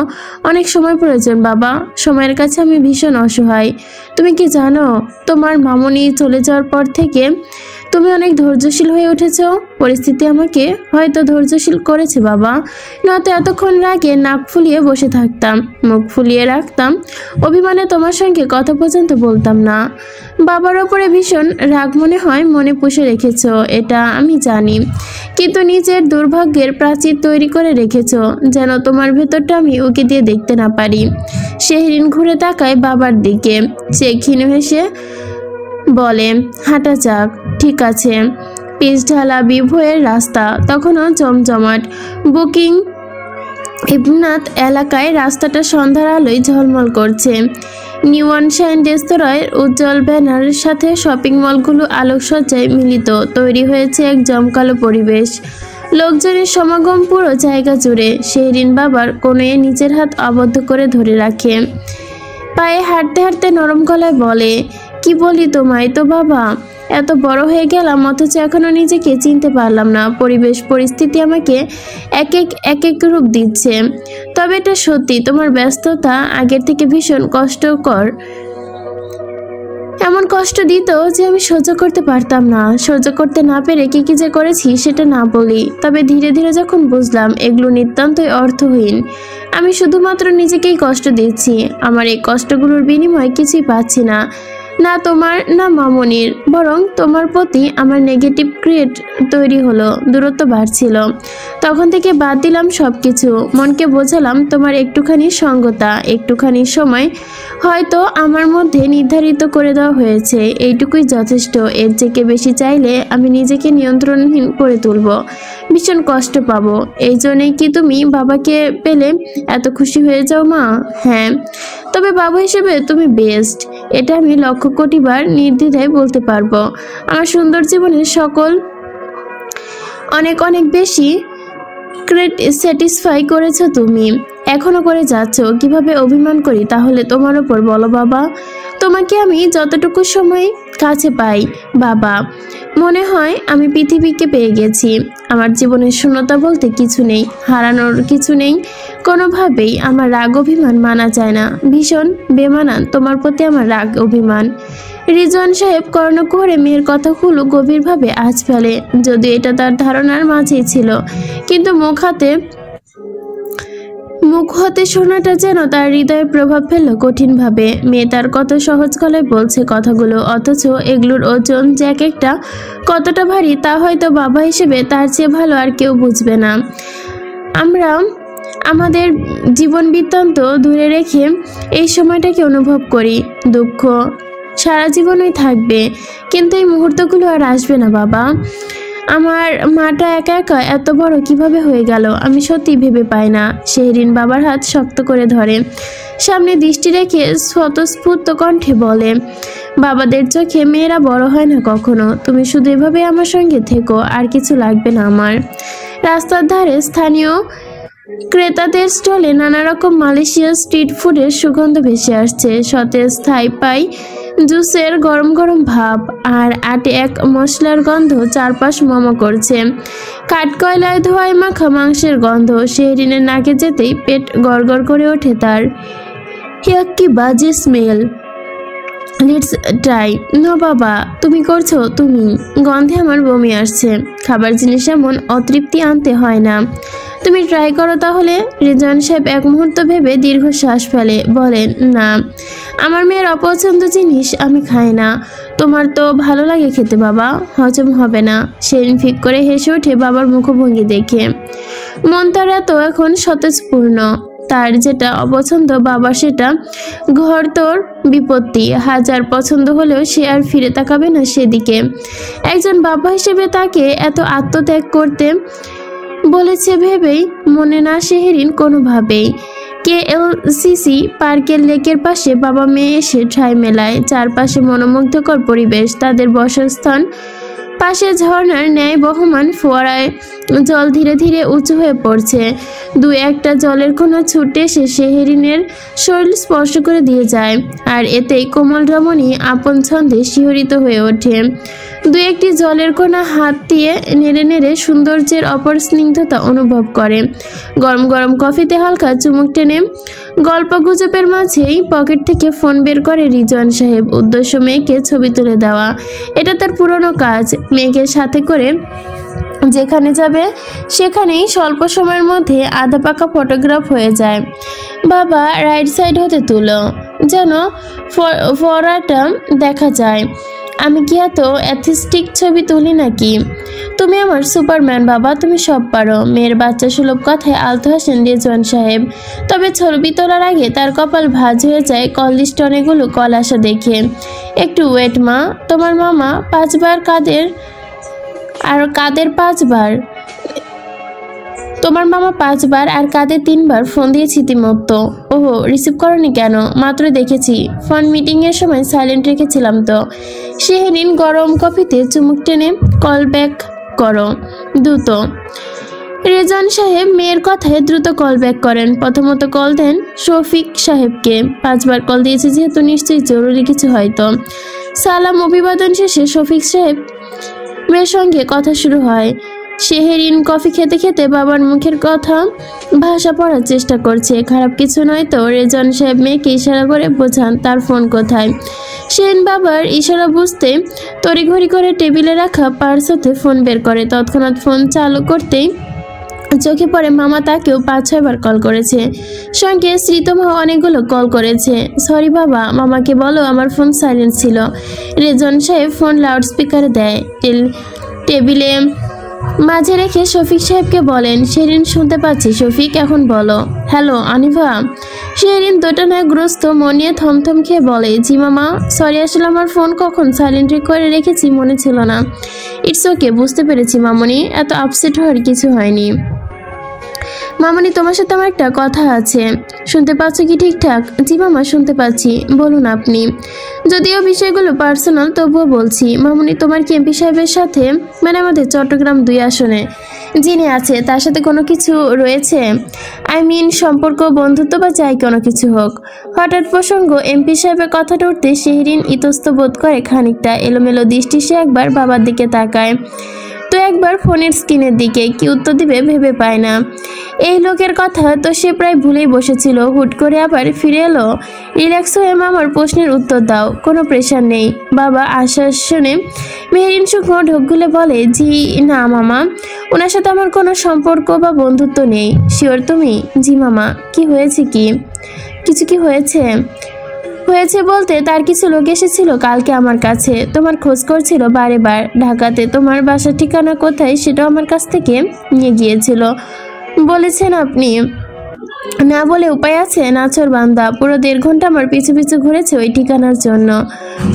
A: অনেক সময় প্রয়োজন বাবা। সময়ের কাছে আমি ভীষণ অসহায়। তুমি কি জানো, তোমার মামুনি চলে যাওয়ার পর থেকে তুমি অনেক ধৈর্যশীল হয়ে উঠেছ। পরিস্থিতি আমাকে হয়তো ধৈর্যশীল করেছে বাবা, নয়তো এতক্ষণ রাগে নাক ফুলিয়ে বসে থাকতাম, মুখ ফুলিয়ে রাখতাম, অভিমানে তোমার সঙ্গে কথা পর্যন্ত বলতাম না। বাবার ওপরে ভীষণ রাগ মনে হয় মনে পুষে রেখেছ, এটা আমি জানি, কিন্তু নিজের দুর্ভাগ্যের প্রাচীর তৈরি করে রেখেছ যেন তোমার ভেতরটা আমি উকি দিয়ে দেখতে না পারি। শেহরিন ঘুরে তাকায় বাবার দিকে। সে ক্ষীণ হেসে বলে, হাঁটা যাক। ঠিক আছে। পিচ ঢালা বিভয়ের রাস্তা তখনও জমজমাট। বুকিং ইবনাত এলাকায় রাস্তাটা সন্ধ্যার আলোয় ঝলমল করছে। নিউন শাইন রেস্তোরাঁয় উজ্জ্বল ব্যানারের সাথে শপিং মলগুলো আলোকসজ্জায় মিলিত, তৈরি হয়েছে এক জমকালো পরিবেশ। লোকজনের সমাগম পুরো জায়গা জুড়ে। শেহরিন বাবার কোণে নিজের হাত আবদ্ধ করে ধরে রাখে। পায়ে হাঁটতে হাঁটতে নরম গলায় বলে, কি বলি তোমায় তো বাবা, এত বড় হয়ে গেলাম অথচ এখনো নিজেকে চিনতে পারলাম না। পরিবেশ পরিস্থিতি আমাকে এক এক রূপ দিচ্ছে। তবে এটা সত্যি, তোমার ব্যস্ততা আগের থেকে ভীষণ কষ্টকর। এমন কষ্ট দিত যে আমি সহ্য করতে পারতাম না। সহ্য করতে না পেরে কি কি যে করেছি সেটা না বলি। তবে ধীরে ধীরে যখন বুঝলাম এগুলো নিতান্তই অর্থহীন, আমি শুধুমাত্র নিজেকেই কষ্ট দিচ্ছি। আমার এই কষ্টগুলোর বিনিময়ে কিছুই পাচ্ছি না, না তোমার না মামনির, বরং তোমার প্রতি আমার নেগেটিভ ক্রিয়েট তৈরি হলো, দূরত্ব বাড়ছিল। তখন থেকে বাদ দিলাম সব কিছু। মনকে বোঝালাম তোমার একটুখানি সঙ্গতা, একটুখানি সময় হয়তো আমার মধ্যে নির্ধারিত করে দেওয়া হয়েছে, এইটুকুই যথেষ্ট। এর থেকে বেশি চাইলে আমি নিজেকে নিয়ন্ত্রণহীন করে তুলব, ভীষণ কষ্ট পাবো। এই জন্যই কি তুমি বাবাকে পেলে এত খুশি হয়ে যাও মা? হ্যাঁ, তবে বাবা হিসেবে তুমি বেস্ট, এটা আমি লক্ষ কোটি বার নির্দ্বিধায় বলতে পারবো। আমার সুন্দর জীবনের সকল অনেক অনেক বেশি স্যাটিসফাই করেছো তুমি, এখনো করে যাচ্ছ। কিভাবে অভিমান করি তাহলে তোমার ওপর বলো বাবা? তোমাকে আমি যতটুকু সময় কাছে পাই বাবা, মনে হয় আমি পৃথিবীকে পেয়ে গেছি। আমার জীবনের শূন্যতা বলতে কিছু নেই, হারানোর কিছু নেই কোনোভাবেই। আমার রাগ অভিমান মানা যায় না, ভীষণ বেমানান তোমার প্রতি আমার রাগ অভিমান। রিজওয়ান সাহেব কর্ণকুহরে মেয়ের কথাগুলো গভীরভাবে আঁচ ফেলে, যদি এটা তার ধারণার মাঝেই ছিল, কিন্তু মুখ হতে শোনাটা যেন তার হৃদয়ে প্রভাব ফেললো কঠিনভাবে। মেয়ে তার কত সহজ গলায় বলছে কথাগুলো, অথচ এগুলোর ওজন যে এক একটা কতটা ভারী তা হয়তো বাবা হিসেবে তার চেয়ে ভালো আর কেউ বুঝবে না। আমরা আমাদের জীবন বৃত্তান্ত দূরে রেখে এই সময়টাকে অনুভব করি। দুঃখ সারা জীবনই থাকবে, কিন্তু এই মুহূর্তগুলো আর আসবে না বাবা। আমার মাটা একা একা এত বড় কিভাবে হয়ে গেল আমি সত্যি ভেবে পাই না। শেহরিন বাবার হাত শক্ত করে ধরে, সামনে দৃষ্টি রেখে স্বতঃস্ফূর্ত কণ্ঠে বলে, বাবাদের চোখে মেয়েরা বড় হয় না কখনো। তুমি শুধু এভাবে আমার সঙ্গে থেকো, আর কিছু লাগবে না আমার। রাস্তার ধারে স্থানীয় ক্রেতাদের স্টলে নানা রকম মালয়েশিয়ান স্ট্রিট ফুডের সুগন্ধ ভেসে আসছে। সতেজ থাই পাই জুসের গরম গরম ভাব আর আটে এক মশলার গন্ধ চারপাশ মমো করছে। কাঠকয়লায় ধোয়ায় মাখা মাংসের গন্ধ শেহরিনের নাকে যেতেই পেট গড়গড় করে ওঠে তার। কি বাজে স্মেল! Let's try. নো বাবা, তুমি করছো তুমি। গন্ধে আমার বমি আসছে। খাবার জিনিস এমন অতৃপ্তি আনতে হয় না। তুমি ট্রাই করো তাহলে। রেজান সাহেব এক মুহূর্ত ভেবে দীর্ঘশ্বাস ফেলে, বলেন, না, আমার মেয়ের অপছন্দ জিনিস আমি খাই না। তোমার তো ভালো লাগে খেতে বাবা, হজম হবে না। সেদিন ফিক করে হেসে ওঠে বাবার মুখভঙ্গি দেখে। মন তার এত এখন স্বতঃস্ফূর্ণ। তার যেটা অপছন্দ বাবা সেটা ঘর তোর বিপত্তি। হাজার পছন্দ হলেও সে আর ফিরে তাকাবে না সেদিকে। একজন বাবা হিসেবে তাকে এত আত্মত্যাগ করতে বলেছে ভেবেই মনে না শেহরিন কোনোভাবেই। KLCC পার্কের লেকের পাশে বাবা মেয়ে এসে ঠাঁই মেলায়। চারপাশে মনোমুগ্ধকর পরিবেশ। তাদের বসার স্থান পাশে ঝর্ণার ন্যায় বহমান ফোয়ারায় জল ধীরে ধীরে উঁচু হয়ে পড়ছে। দু একটা জলের কোনা ছুটে এসে শেহরিনের শরীর স্পর্শ করে দিয়ে যায়, আর এতেই কোমল রমণী আপন ছন্দে শিহরিত হয়ে ওঠে। দু একটি জলের কোনা হাত দিয়ে নেড়ে নেড়ে সৌন্দর্যের অপর স্নিগ্ধতা অনুভব করে। গরম গরম কফিতে হালকা চুমুক টেনে গল্প গুজবের মাঝেই পকেট থেকে ফোন বের করে রিজওয়ান সাহেব। উদ্দেশ্য মেয়েকে ছবি তুলে দেওয়া। এটা তার পুরনো কাজ। মেয়েকে সাথে করে যেখানে যাবে সেখানেই স্বল্প সময়ের মধ্যে আধা পাকা ফটোগ্রাফ হয়ে যায়। বাবা রাইট সাইড হতে তুলো, যেন ফোয়ারাটা দেখা যায়। আমি কি এত অ্যাথিস্টিক ছবি তুলি নাকি? তুমি আমার সুপারম্যান বাবা, তুমি সব পারো। মেয়ের বাচ্চা সুলভ কথায় আলতো হাসেন রেজওয়ান সাহেব। তবে ছবি তোলার আগে তার কপাল ভাঁজ হয়ে যায় কললিস্ট অনেকগুলো কল আসা দেখে। একটু ওয়েট মা, তোমার মামা 5 বার কাদের 5 বার, তোমার মামা 5 বার আর কাঁধে 3 বার ফোন দিয়েছি ইতিমধ্যে। ওহো, রিসিভ করনি কেন? মাত্র দেখেছি, ফোন মিটিংয়ের সময় সাইলেন্ট রেখেছিলাম তো। শেহরিন গরম কফিতে চুমুক টেনে কল ব্যাক করো দ্রুত। রেজান সাহেব মেয়ের কথায় দ্রুত কল ব্যাক করেন। প্রথমত কল দেন শফিক সাহেবকে। 5 বার কল দিয়েছে যেহেতু নিশ্চয়ই জরুরি কিছু হয়তো। সালাম অভিবাদন শেষে শফিক সাহেব মেয়ের সঙ্গে কথা শুরু হয়। শেহরিন কফি খেতে খেতে বাবার মুখের কথা ভাষা পড়ার চেষ্টা করছে। খারাপ কিছু নয় তো? রেজান সাহেব মেয়েকে ইশারা করে বোঝান তার ফোন কোথায়। শেহরিন বাবার ইশারা বুঝতে তড়িঘড়ি করে টেবিলে রাখা পার্স হতে ফোন বের করে। তৎক্ষণাৎ ফোন চালু করতেই চোখে পড়ে মামা তাকেও 5-6 বার কল করেছে। সঙ্গে শ্রীতমা অনেকগুলো কল করেছে। সরি বাবা, মামাকে বলো আমার ফোন সাইলেন্ট ছিল। রেজান সাহেব ফোন লাউড স্পিকারে দেয়। টেবিলে মাঝে রেখে শফিক সাহেবকে বলেন, শেহরিন শুনতে পাচ্ছি শফিক, এখন বলো। হ্যালো আনিভা। শেহরিন দোটানাগ্রস্ত মন নিয়ে থমথম খেয়ে বলে, জি মামা। সরি, আসলে আমার ফোন কখন সাইলেন্ট করে রেখেছি মনে ছিল না। ইটস ওকে, বুঝতে পেরেছি মামনি, এত আপসেট হওয়ার কিছু হয়নি। মামনি, তোমার সাথে আমার একটা কথা আছে, শুনতে পাচ্ছ কি ঠিকঠাক? জি মামা, শুনতে পাচ্ছি, বলুন আপনি। যদিও বিষয়গুলো পার্সোনাল তবুও বলছি। মামনি, তোমার কি এমপি সাহেবের সাথে, মানে আমাদের চট্টগ্রাম 2 আসনে যিনি আছে তার সাথে কোনো কিছু রয়েছে? আই মিন সম্পর্ক, বন্ধুত্ব বা যাই কোনো কিছু হোক। হঠাৎ প্রসঙ্গ এমপি সাহেবের কথাটা উঠতে শেহরিন ইতস্ত বোধ করে খানিকটা। এলোমেলো দৃষ্টি সে একবার বাবার দিকে তাকায়, তো একবার ফোনের স্ক্রিনের দিকে। কি উত্তর দিবে ভেবে পায় না। এই লোকের কথা তো সে প্রায় ভুলেই বসেছিল। হুট করে আবার ফিরে এলো। রিল্যাক্স হয়ে মামার প্রশ্নের উত্তর দাও, কোনো প্রেশার নেই। বাবা আশ্বাস শুনে মেহরিন শুকনো ঢোক গুলে বলে, জি না মামা, ওনার সাথে আমার কোনো সম্পর্ক বা বন্ধুত্ব নেই। শিওর তুমি? জি মামা। কি হয়েছে? কিছু কি হয়েছে? হয়েছে বলতে তার কিছু লোক এসেছিল কালকে আমার কাছে, তোমার খোঁজ করছিল বারে বার। ঢাকাতে তোমার বাসার ঠিকানা কোথায় সেটাও আমার কাছ থেকে নিয়ে গিয়েছিল। বলেছেন আপনি? না বলে উপায় আছে? নাছর বান্দা, পুরো 1.5 ঘন্টা আমার পিছু পিছু ঘুরেছে ওই ঠিকানার জন্য।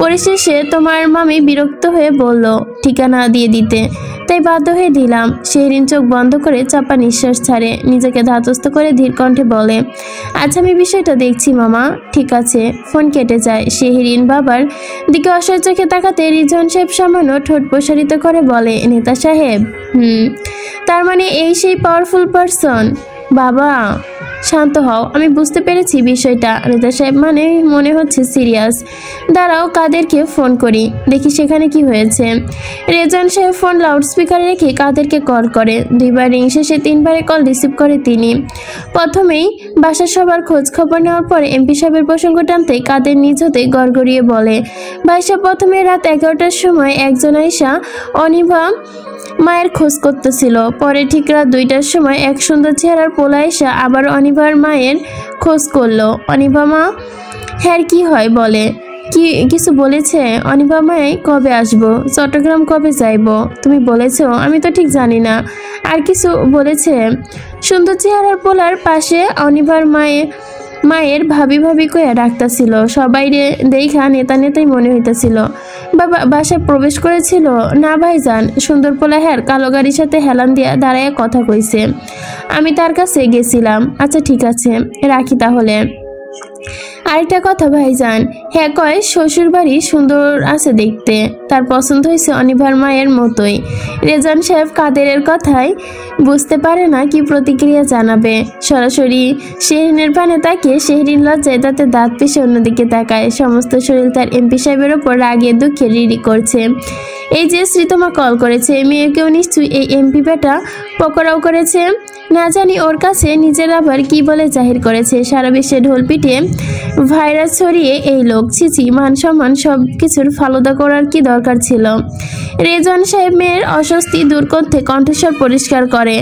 A: পরিশেষে তোমার মামি বিরক্ত হয়ে বলল ঠিকানা দিয়ে দিতে, তাই বাধ্য হয়ে দিলাম। শেহরিন চোখ বন্ধ করে চাপা নিঃশ্বাস ছাড়ে, নিজেকে ধাতস্থ করে ধীর কণ্ঠে বলে, আচ্ছা আমি বিষয়টা দেখছি মামা। ঠিক আছে। ফোন কেটে যায়। শেহরিন বাবার দিকে অসহায় চোখে তাকাতে রিজওয়ান সাহেব সামান্য ঠোঁট প্রসারিত করে বলে, নেতা সাহেব? তার মানে এই সেই পাওয়ারফুল পারসন? বাবা, শান্ত হও, আমি বুঝতে পেরেছি বিষয়টা। নেতা সাহেব মানে মনে হচ্ছে সিরিয়াস। দাঁড়াও, কাদেরকে ফোন করি, দেখি সেখানে কি হয়েছে। রেজান সাহেব ফোন লাউডস্পিকারে রেখে কাদেরকে কল করে। 2বার রিং শেষে 3বারে কল রিসিভ করে তিনি। প্রথমেই বাসার সবার খোঁজ খবর নেওয়ার পরে এমপি সাহেবের প্রসঙ্গ টানতে কাদের নিজ হতে গড়গড়িয়ে বলে, ভাই সাহেব, প্রথমে রাত 11টার সময় একজন আইসা অনিভা মায়ের খোঁজ করতেছিল। পরে ঠিক রাত 2টার সময় এক সুন্দর চেহারার পোলা এসা আবার অনিভার মায়ের খোঁজ করলো। অনিভা মা? হ্যাঁ, কি হয় বলে? কিছু বলেছে? অনিভা মায়ে কবে আসবো, চট্টগ্রাম কবে যাইবো তুমি বলেছো? আমি তো ঠিক জানি না। আর কিছু বলেছে? সুন্দর চেহারার পোলার পাশে অনিভার মায়ের ভাবি ভাবি কইয়া ডাকতেছিল। সবাই দেখা নেতা নেতাই মনে হইতেছিল। বাবা বাসায় প্রবেশ করেছিল? না ভাইজান, সুন্দর পোলা হ্যার কালো গাড়ির সাথে হেলান দিয়া দাঁড়াইয়া কথা কইছে, আমি তার কাছে গেছিলাম। আচ্ছা ঠিক আছে, রাখি তাহলে। আরেকটা কথা ভাইজান, হ্যাঁ কয় শ্বশুর বাড়ি সুন্দর আছে দেখতে, তার পছন্দ হয়েছে অনিভার মায়ের মতোই। রেজান সাহেব কাদেরের কথায় বুঝতে পারে না কি প্রতিক্রিয়া জানাবে। সরাসরি শেহরিনের পানে তাকে শেহরিন লজ্জায় তাতে দাঁত পিষে অন্যদিকে তাকায়। সমস্ত শরীর তার এমপি সাহেবের ওপর রাগে দুঃখে রিরি করছে। এই যে শ্রীতমা কল করেছে, মেয়েকেও নিশ্চয়ই এই এমপি বেটা পকড়াও করেছে। না জানি ওর কাছে নিজের আবার কি বলে জাহির করেছে। সারা বিশ্বে ঢোল পিটে ভাইরাস ছড়িয়ে এই লোক, ছিচি, মান সম্মান সব কিছুর ফালুদা করার কি দরকার ছিল? রেজান সাহেব মেয়ের অস্বস্তি দূর করতে কণ্ঠস্বর পরিষ্কার করে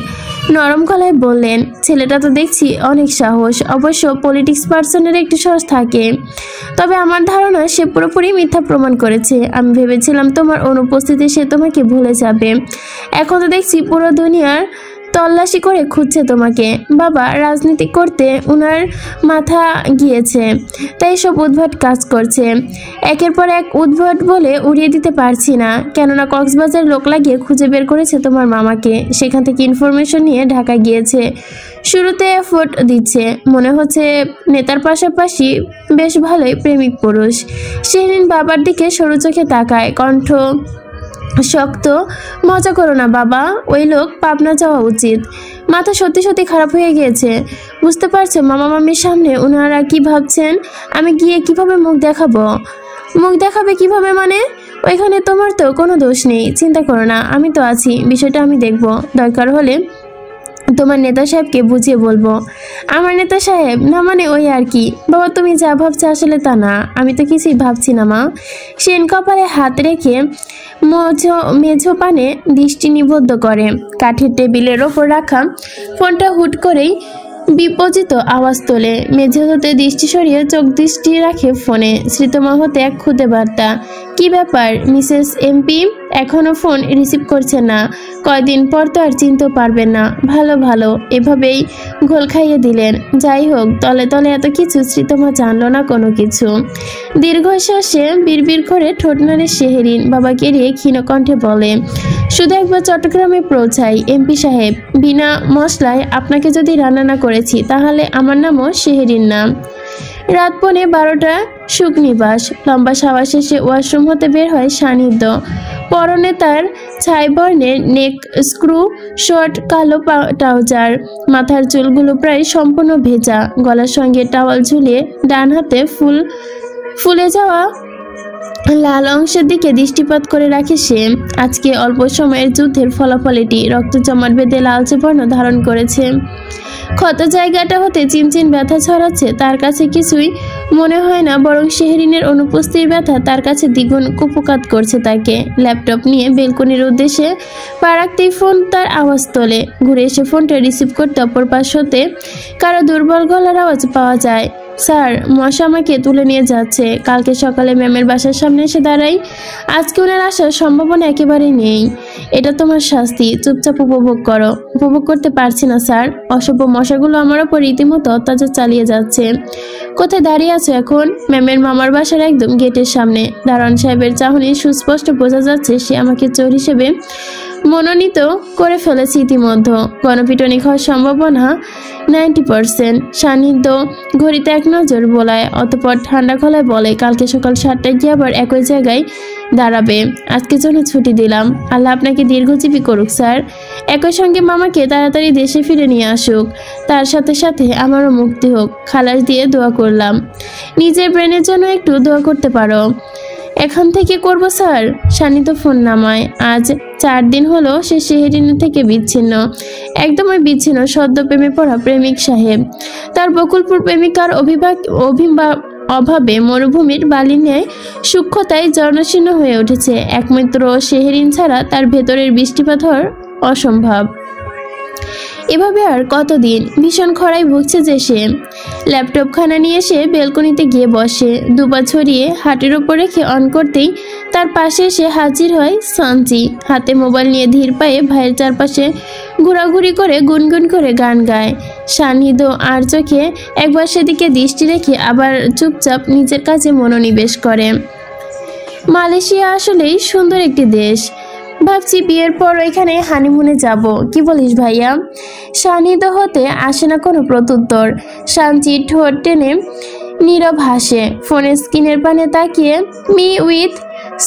A: নরম গলায় বললেন, ছেলেটা তো দেখছি অনেক সাহস। অবশ্য পলিটিক্স পার্সনের একটু সাহস থাকে, তবে আমার ধারণা সে পুরোপুরি মিথ্যা প্রমাণ করেছে। আমি ভেবেছিলাম তোমার অনুপস্থিতি সে তোমাকে ভুলে যাবে, এখন তো দেখছি পুরো দুনিয়ার তল্লাশি করে খুঁজছে তোমাকে। বাবা রাজনীতি করতে উনার মাথা গিয়েছে, তাই সব উদ্ভট কাজ করছে। একের পর এক উদ্ভট বলে উড়িয়ে দিতে পারছি না, কেননা কক্সবাজার লোক লাগিয়ে খুঁজে বের করেছে তোমার মামাকে। সেখান থেকে ইনফরমেশন নিয়ে ঢাকা গিয়েছে। শুরুতে এফোর্ট দিচ্ছে, মনে হচ্ছে নেতার পাশাপাশি বেশ ভালোই প্রেমিক পুরুষ। শেহরিন বাবার দিকে সরু চোখে তাকায়, কণ্ঠ শক্ত। মজা করো না বাবা, ওই লোক পাবনা যাওয়া উচিত। মাথা সত্যি সত্যি খারাপ হয়ে গিয়েছে। বুঝতে পারছো মামা মামির সামনে ওনারা কি ভাবছেন? আমি গিয়ে কিভাবে মুখ দেখাবো? মুখ দেখাবে কিভাবে মানে? ওইখানে তোমার তো কোনো দোষ নেই, চিন্তা করো না, আমি তো আছি, বিষয়টা আমি দেখব। দরকার হলে তোমার নেতা সাহেবকে বুঝিয়ে বলবো। আমার নেতা সাহেব না মানে ওই আর কি। বাবা তুমি যা ভাবছো আসলে তা না, আমি তো কিছুই ভাবছি না মা। সেন কপালে হাত রেখে মেঝো পানে দৃষ্টি নিবদ্ধ করে। কাঠের টেবিলের ওপর রাখা ফোনটা হুট করেই বিপজিত আওয়াজ তোলে। মেঝে হতে দৃষ্টি সরিয়ে চোখ দৃষ্টি রাখে ফোনে। শ্রীতমা হতে এক খুদে বার্তা, কি ব্যাপার মিসেস এমপি, এখনো ফোন রিসিভ করছে না? কয়দিন পর তো আর চিনতে পারবেন না। ভালো ভালো, এভাবেই ঘোল খাইয়ে দিলেন। যাই হোক, তলে তলে এত কিছু শ্রীতমা জানলো না কোনো কিছু। দীর্ঘশ্বাসে বিড়বিড় করে ঠোঁট নাড়ে শেহরিন। বাবাকে এড়িয়ে ক্ষীণ কণ্ঠে বলে, শুধু একবার চট্টগ্রামে পৌঁছাই এমপি সাহেব, বিনা মশলায় আপনাকে যদি রান্না না করেছি তাহলে আমার নামও শেহরিন না। রাত 12:15 সুখনিবাস। লম্বা শাওয়া শেষে ওয়াশরুম হতে বের হয় সান্নিধ্য। পরনে তার ছাই বর্ণের নেক স্ক্রু শর্ট কালো ট্রাউজার। মাথার চুলগুলো প্রায় সম্পূর্ণ ভেজা, গলার সঙ্গে টাওয়াল ঝুলিয়ে ডান হাতে ফুলে যাওয়া লাল অংশের দিকে দৃষ্টিপাত করে রাখে সে। আজকে অল্প সময়ের যুদ্ধের ফলাফল এটি। রক্ত জমাট বেঁধে লালচে বর্ণ ধারণ করেছে। ক্ষত জায়গাটা হতে চিনচিন ব্যথা ছড়াচ্ছে। তার কাছে কিছুই মনে হয় না, বরং শেহরিনের অনুপস্থিতির ব্যথা তার কাছে দ্বিগুণ কুপকাত করছে তাকে। ল্যাপটপ নিয়ে বেলকনির উদ্দেশ্যে পা রাখতেই ফোন তার আওয়াজ তোলে। ঘুরে এসে ফোনটা রিসিভ করতে অপর পাশ হতে কারো দুর্বল গলার আওয়াজ পাওয়া যায়। স্যার, মশা আমাকে তুলে নিয়ে যাচ্ছে। কালকে সকালে ম্যামের বাসার সামনে এসে দাঁড়াই। আজকে ওনার আসার সম্ভাবনা একেবারেই নেই। এটা তোমার শাস্তি, চুপচাপ উপভোগ করো। উপভোগ করতে পারছি না স্যার, অসভ্য মশাগুলো আমার ওপর রীতিমতো অত্যাচার চালিয়ে যাচ্ছে। কোথায় দাঁড়িয়ে আছো এখন? ম্যামের মামার বাসার একদম গেটের সামনে। দারোয়ান সাহেবের চাহনি সুস্পষ্ট বোঝা যাচ্ছে সে আমাকে চোর হিসেবে মনোনীত করে ফেলেছে ইতিমধ্যে। গণপিটুনি হওয়ার সম্ভাবনা 90%। সান্নিধ্য ঘড়িতে এক নজর বোলায়, অতপর ঠান্ডা গলায় বলে, কালকে সকাল 7টায় গিয়ে আবার একই জায়গায় দাঁড়াবে। আজকের জন্য ছুটি দিলাম। আল্লাহ আপনাকে দীর্ঘজীবী করুক স্যার। একই সঙ্গে মামাকে তাড়াতাড়ি দেশে ফিরে নিয়ে আসুক। তার সাথে সাথে আমারও মুক্তি হোক। খালাস দিয়ে দোয়া করলাম। নিজের ব্রেনের জন্য একটু দোয়া করতে পারো। এখন থেকে করব স্যার। শানিত ফোন নামায়। আজ 4 দিন হলো সে শেহরিন থেকে বিচ্ছিন্ন, একদমই বিচ্ছিন্ন। সদ্য প্রেমে পড়া প্রেমিক সাহেব তার বকুলপুর প্রেমিকার অভাবে মরুভূমির বালির ন্যায় সূক্ষ্মতায় জর্ণশীর্ণ হয়ে উঠেছে। একমাত্র শেহরিন ছাড়া তার ভেতরের বৃষ্টিপাত হওয়ার অসম্ভব। এভাবে আর কতদিন? ভীষণ খরায় ভুগছে যে সে। ল্যাপটপ খানা নিয়ে সে বেলকনিতে গিয়ে বসে। দুপা ছড়িয়ে হাটের ওপর রেখে অন করতেই তার পাশে এসে হাজির হয় সানজি। হাতে মোবাইল নিয়ে ধীর পায়ে ভাইয়ের চারপাশে ঘোরাঘুরি করে গুনগুন করে গান গায়। সান্নিধ্য আর চোখে একবার সেদিকে দৃষ্টি রেখে আবার চুপচাপ নিজের কাজে মনোনিবেশ করে। মালয়েশিয়া আসলেই সুন্দর একটি দেশ। ভাবছি বিয়ের পর এখানে হানিমুনে যাব। কি বলিস ভাইয়া? সান্নিধ্য হতে আসে না কোনো প্রত্যুত্তর। শান্তি ঠোঁট টেনে নীরব হাসে। ফোনের স্ক্রিনের পানে তাকিয়ে me with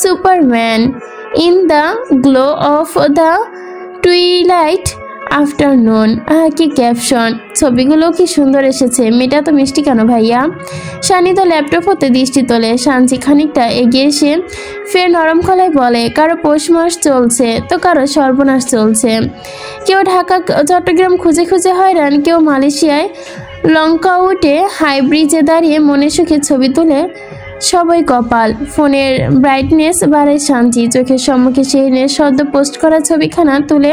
A: Superman in the glow of the twilight afternoon. কি ক্যাপশন! ছবিগুলো কি সুন্দর এসেছে। মেয়েটা তো মিষ্টি কেন ভাইয়া? সান্নিধ্য ল্যাপটপ হতে দৃষ্টি তোলে। শান্তি খানিকটা এগিয়ে এসে ফের নরম গলায় বলে, কারো পৌষ মাস চলছে তো কারো সর্বনাশ চলছে। কেউ ঢাকা চট্টগ্রাম খুঁজে খুঁজে হয়রান, কেউ মালয়েশিয়ায় লঙ্কাউটে হাই ব্রিজে দাঁড়িয়ে মনে সুখে ছবি তুলে। সবাই কপাল। ফোনের ব্রাইটনেস বাড়ায় শান্তি। চোখের সম্মুখে শেহরিনের সদ্য পোস্ট করা ছবিখানা তুলে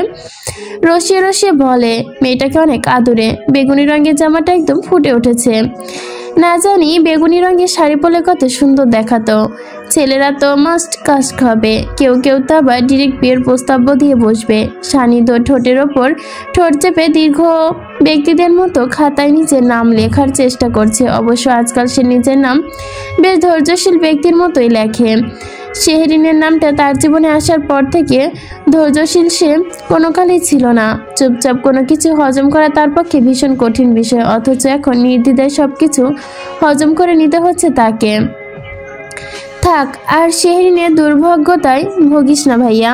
A: রসিয়ে রসিয়ে বলে, মেয়েটাকে অনেক আদরে। বেগুনি রঙের জামাটা একদম ফুটে উঠেছে। না জানি বেগুনি রঙের শাড়ি পরলে কত সুন্দর দেখাতো। ছেলেরা তো মাস্ট কাস্ট হবে। কেউ কেউ তো আবার ডিরেক্ট বিয়ের প্রস্তাব দিয়ে বসবে। সান্নিধ্য ঠোঁটের ওপর ঠোঁট চেপে দীর্ঘ ব্যক্তিদের মতো খাতায় নিজের নাম লেখার চেষ্টা করছে। অবশ্য আজকাল সে নিজের নাম বেশ ধৈর্যশীল ব্যক্তির মতোই লেখে। শেহরিনের নামটা তার জীবনে আসার পর থেকে ধৈর্যশীল সে কোনো কালেই ছিল না। চুপচাপ কোনো কিছু হজম করা তার পক্ষে ভীষণ কঠিন বিষয়। অথচ এখন নির্দ্বিধায় সবকিছু হজম করে নিতে হচ্ছে তাকে। থাক, আর শেহরিনের দুর্ভাগ্যতায় ভুগিস না ভাইয়া।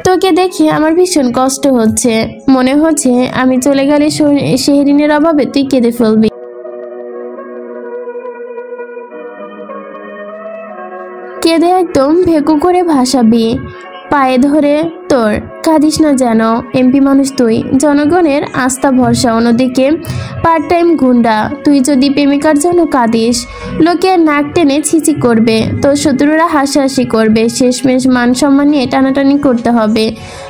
A: তোকে দেখে আমার ভীষণ কষ্ট হচ্ছে। মনে হচ্ছে আমি চলে গেলে শেহরিনের অভাবে তুই কেঁদে ফেলবি। কেঁদে একদম ভেকু করে ভাসাবি। পায়ে ধরে তোর, কাঁদিস না যেন। এমপি মানুষ তুই, জনগণের আস্থা ভরসা। অন্যদিকে পার্ট টাইম গুন্ডা। তুই যদি প্রেমিকার জন্য কাঁদিস, লোকে নাক টেনে ছিচি করবে, তোর শত্রুরা হাসাহাসি করবে। শেষমেশ মান সম্মান নিয়ে টানাটানি করতে হবে।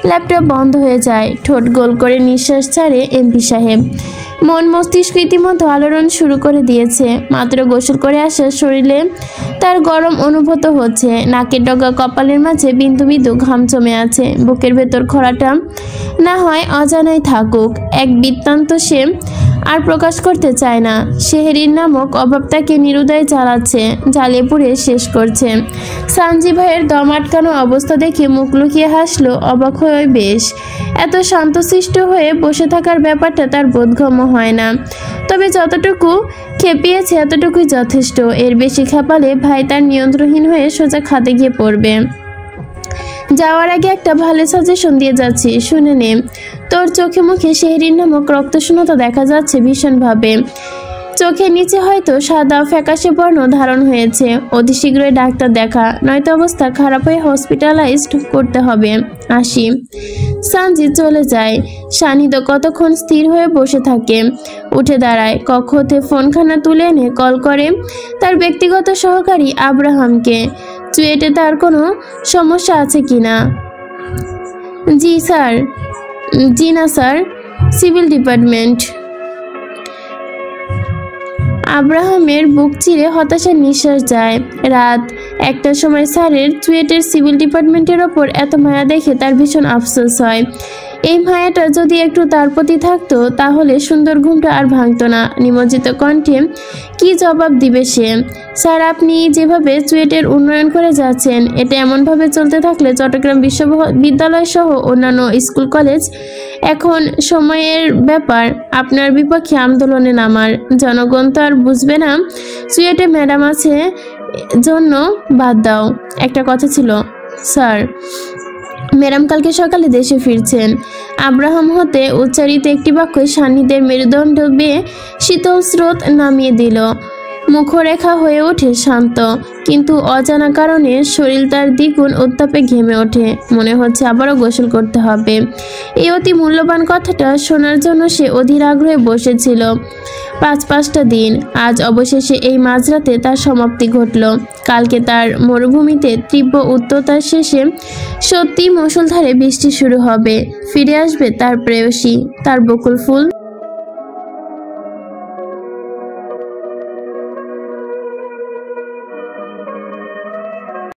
A: ল্যাপটপ বন্ধ হয়ে যায়। ঠোঁট গোল করে নিঃশ্বাস ছাড়ে এমপি সাহেব। মন মস্তিষ্ক ইতিমধ্যে আলোড়ন শুরু করে দিয়েছে। মাত্র গোসল করে আসা শরীরে তার গরম অনুভূত হচ্ছে। নাকের ডগা কপালের মাঝে বিন্দু বিন্দু ঘাম জমে আছে। বুকের ভেতর খরাটা না হয় অজানাই থাকুক। এক বৃত্তান্ত সে আর প্রকাশ করতে চায় না। শেহরিন নামক অভাবটাকে নিরুদয় জ্বালাচ্ছে, জ্বালিয়ে পুড়ে শেষ করছে। সানজি ভাইয়ের দম আটকানো অবস্থা দেখে মুখ লুকিয়ে হাসলো। অবাক হয়ে বেশ। এত শান্তশিষ্ট হয়ে বসে থাকার ব্যাপারটা তার বোধগম্য হয় না। তবে যতটুকু খেপিয়েছে এতটুকুই যথেষ্ট। এর বেশি খেপালে ভাই তার নিয়ন্ত্রণহীন হয়ে সোজা খাতে গিয়ে পড়বে। যাওয়ার আগে একটা ভালো সাজেশন দিয়ে যাচ্ছি, শুনে নে। তোর চোখে মুখে শেহরিন নামক রক্তশূন্যতা দেখা যাচ্ছে ভীষণভাবে। চোখের নিচে হয়তো সাদা ফ্যাকাশে বর্ণ ধারণ হয়েছে। অতি শীঘ্রই ডাক্তার দেখা, নয়তো অবস্থা খারাপ হয়ে হসপিটালাইজড করতে হবে। আসি। সানজি চলে যায়। সান্নিধ্য কতক্ষণ স্থির হয়ে বসে থাকে। উঠে দাঁড়ায়। কক্ষ হতে ফোনখানা তুলে এনে কল করে তার ব্যক্তিগত সহকারী আব্রাহামকে। চুয়েটে তার কোনো সমস্যা আছে কিনা? জি স্যার। জি না স্যার, সিভিল ডিপার্টমেন্ট। আব্রাহামের বুক চিরে হতাশার নিঃশ্বাস যায়। রাত 1টার সময় স্যারের চুয়েটের সিভিল ডিপার্টমেন্টের ওপর এত মায়া দেখে তার ভীষণ আফসোস হয়। এই মায়াটা যদি একটু তার প্রতি থাকতো তাহলে সুন্দর ঘুমটা আর ভাঙতো না। নিমজ্জিত কণ্ঠে কি জবাব দিবে সে? স্যার, আপনি যেভাবে চুয়েটের উন্নয়ন করে যাচ্ছেন, এটা এমনভাবে চলতে থাকলে চট্টগ্রাম বিশ্ববিদ্যালয় সহ অন্যান্য স্কুল কলেজ এখন সময়ের ব্যাপার আপনার বিপক্ষে আন্দোলনে নামার। জনগণ তো আর বুঝবে না চুয়েটে ম্যাডাম আছে, জন্য বাদ দাও। একটা কথা ছিল স্যার, ম্যাডাম কালকে সকালে দেশে ফিরছেন। আব্রাহাম হতে উচ্চারিত একটি বাক্যে সান্নিধ্যের মেরুদণ্ড বেয়ে শীতল স্রোত নামিয়ে দিল। মুখরেখা হয়ে ওঠে শান্ত, কিন্তু অজানা কারণে শরীর তার দ্বিগুণ উত্তাপে ঘেমে ওঠে। মনে হচ্ছে আবারও গোসল করতে হবে। এই অতি মূল্যবান কথাটা শোনার জন্য সে অধীর আগ্রহে বসেছিল। ৫-৫টা দিন, আজ অবশেষে এই মাঝরাতে তার সমাপ্তি ঘটল। কালকে তার মরুভূমিতে তীব্র উত্ততার শেষে সত্যি মুষলধারে বৃষ্টি শুরু হবে। ফিরে আসবে তার প্রেয়সী, তার বকুল ফুল।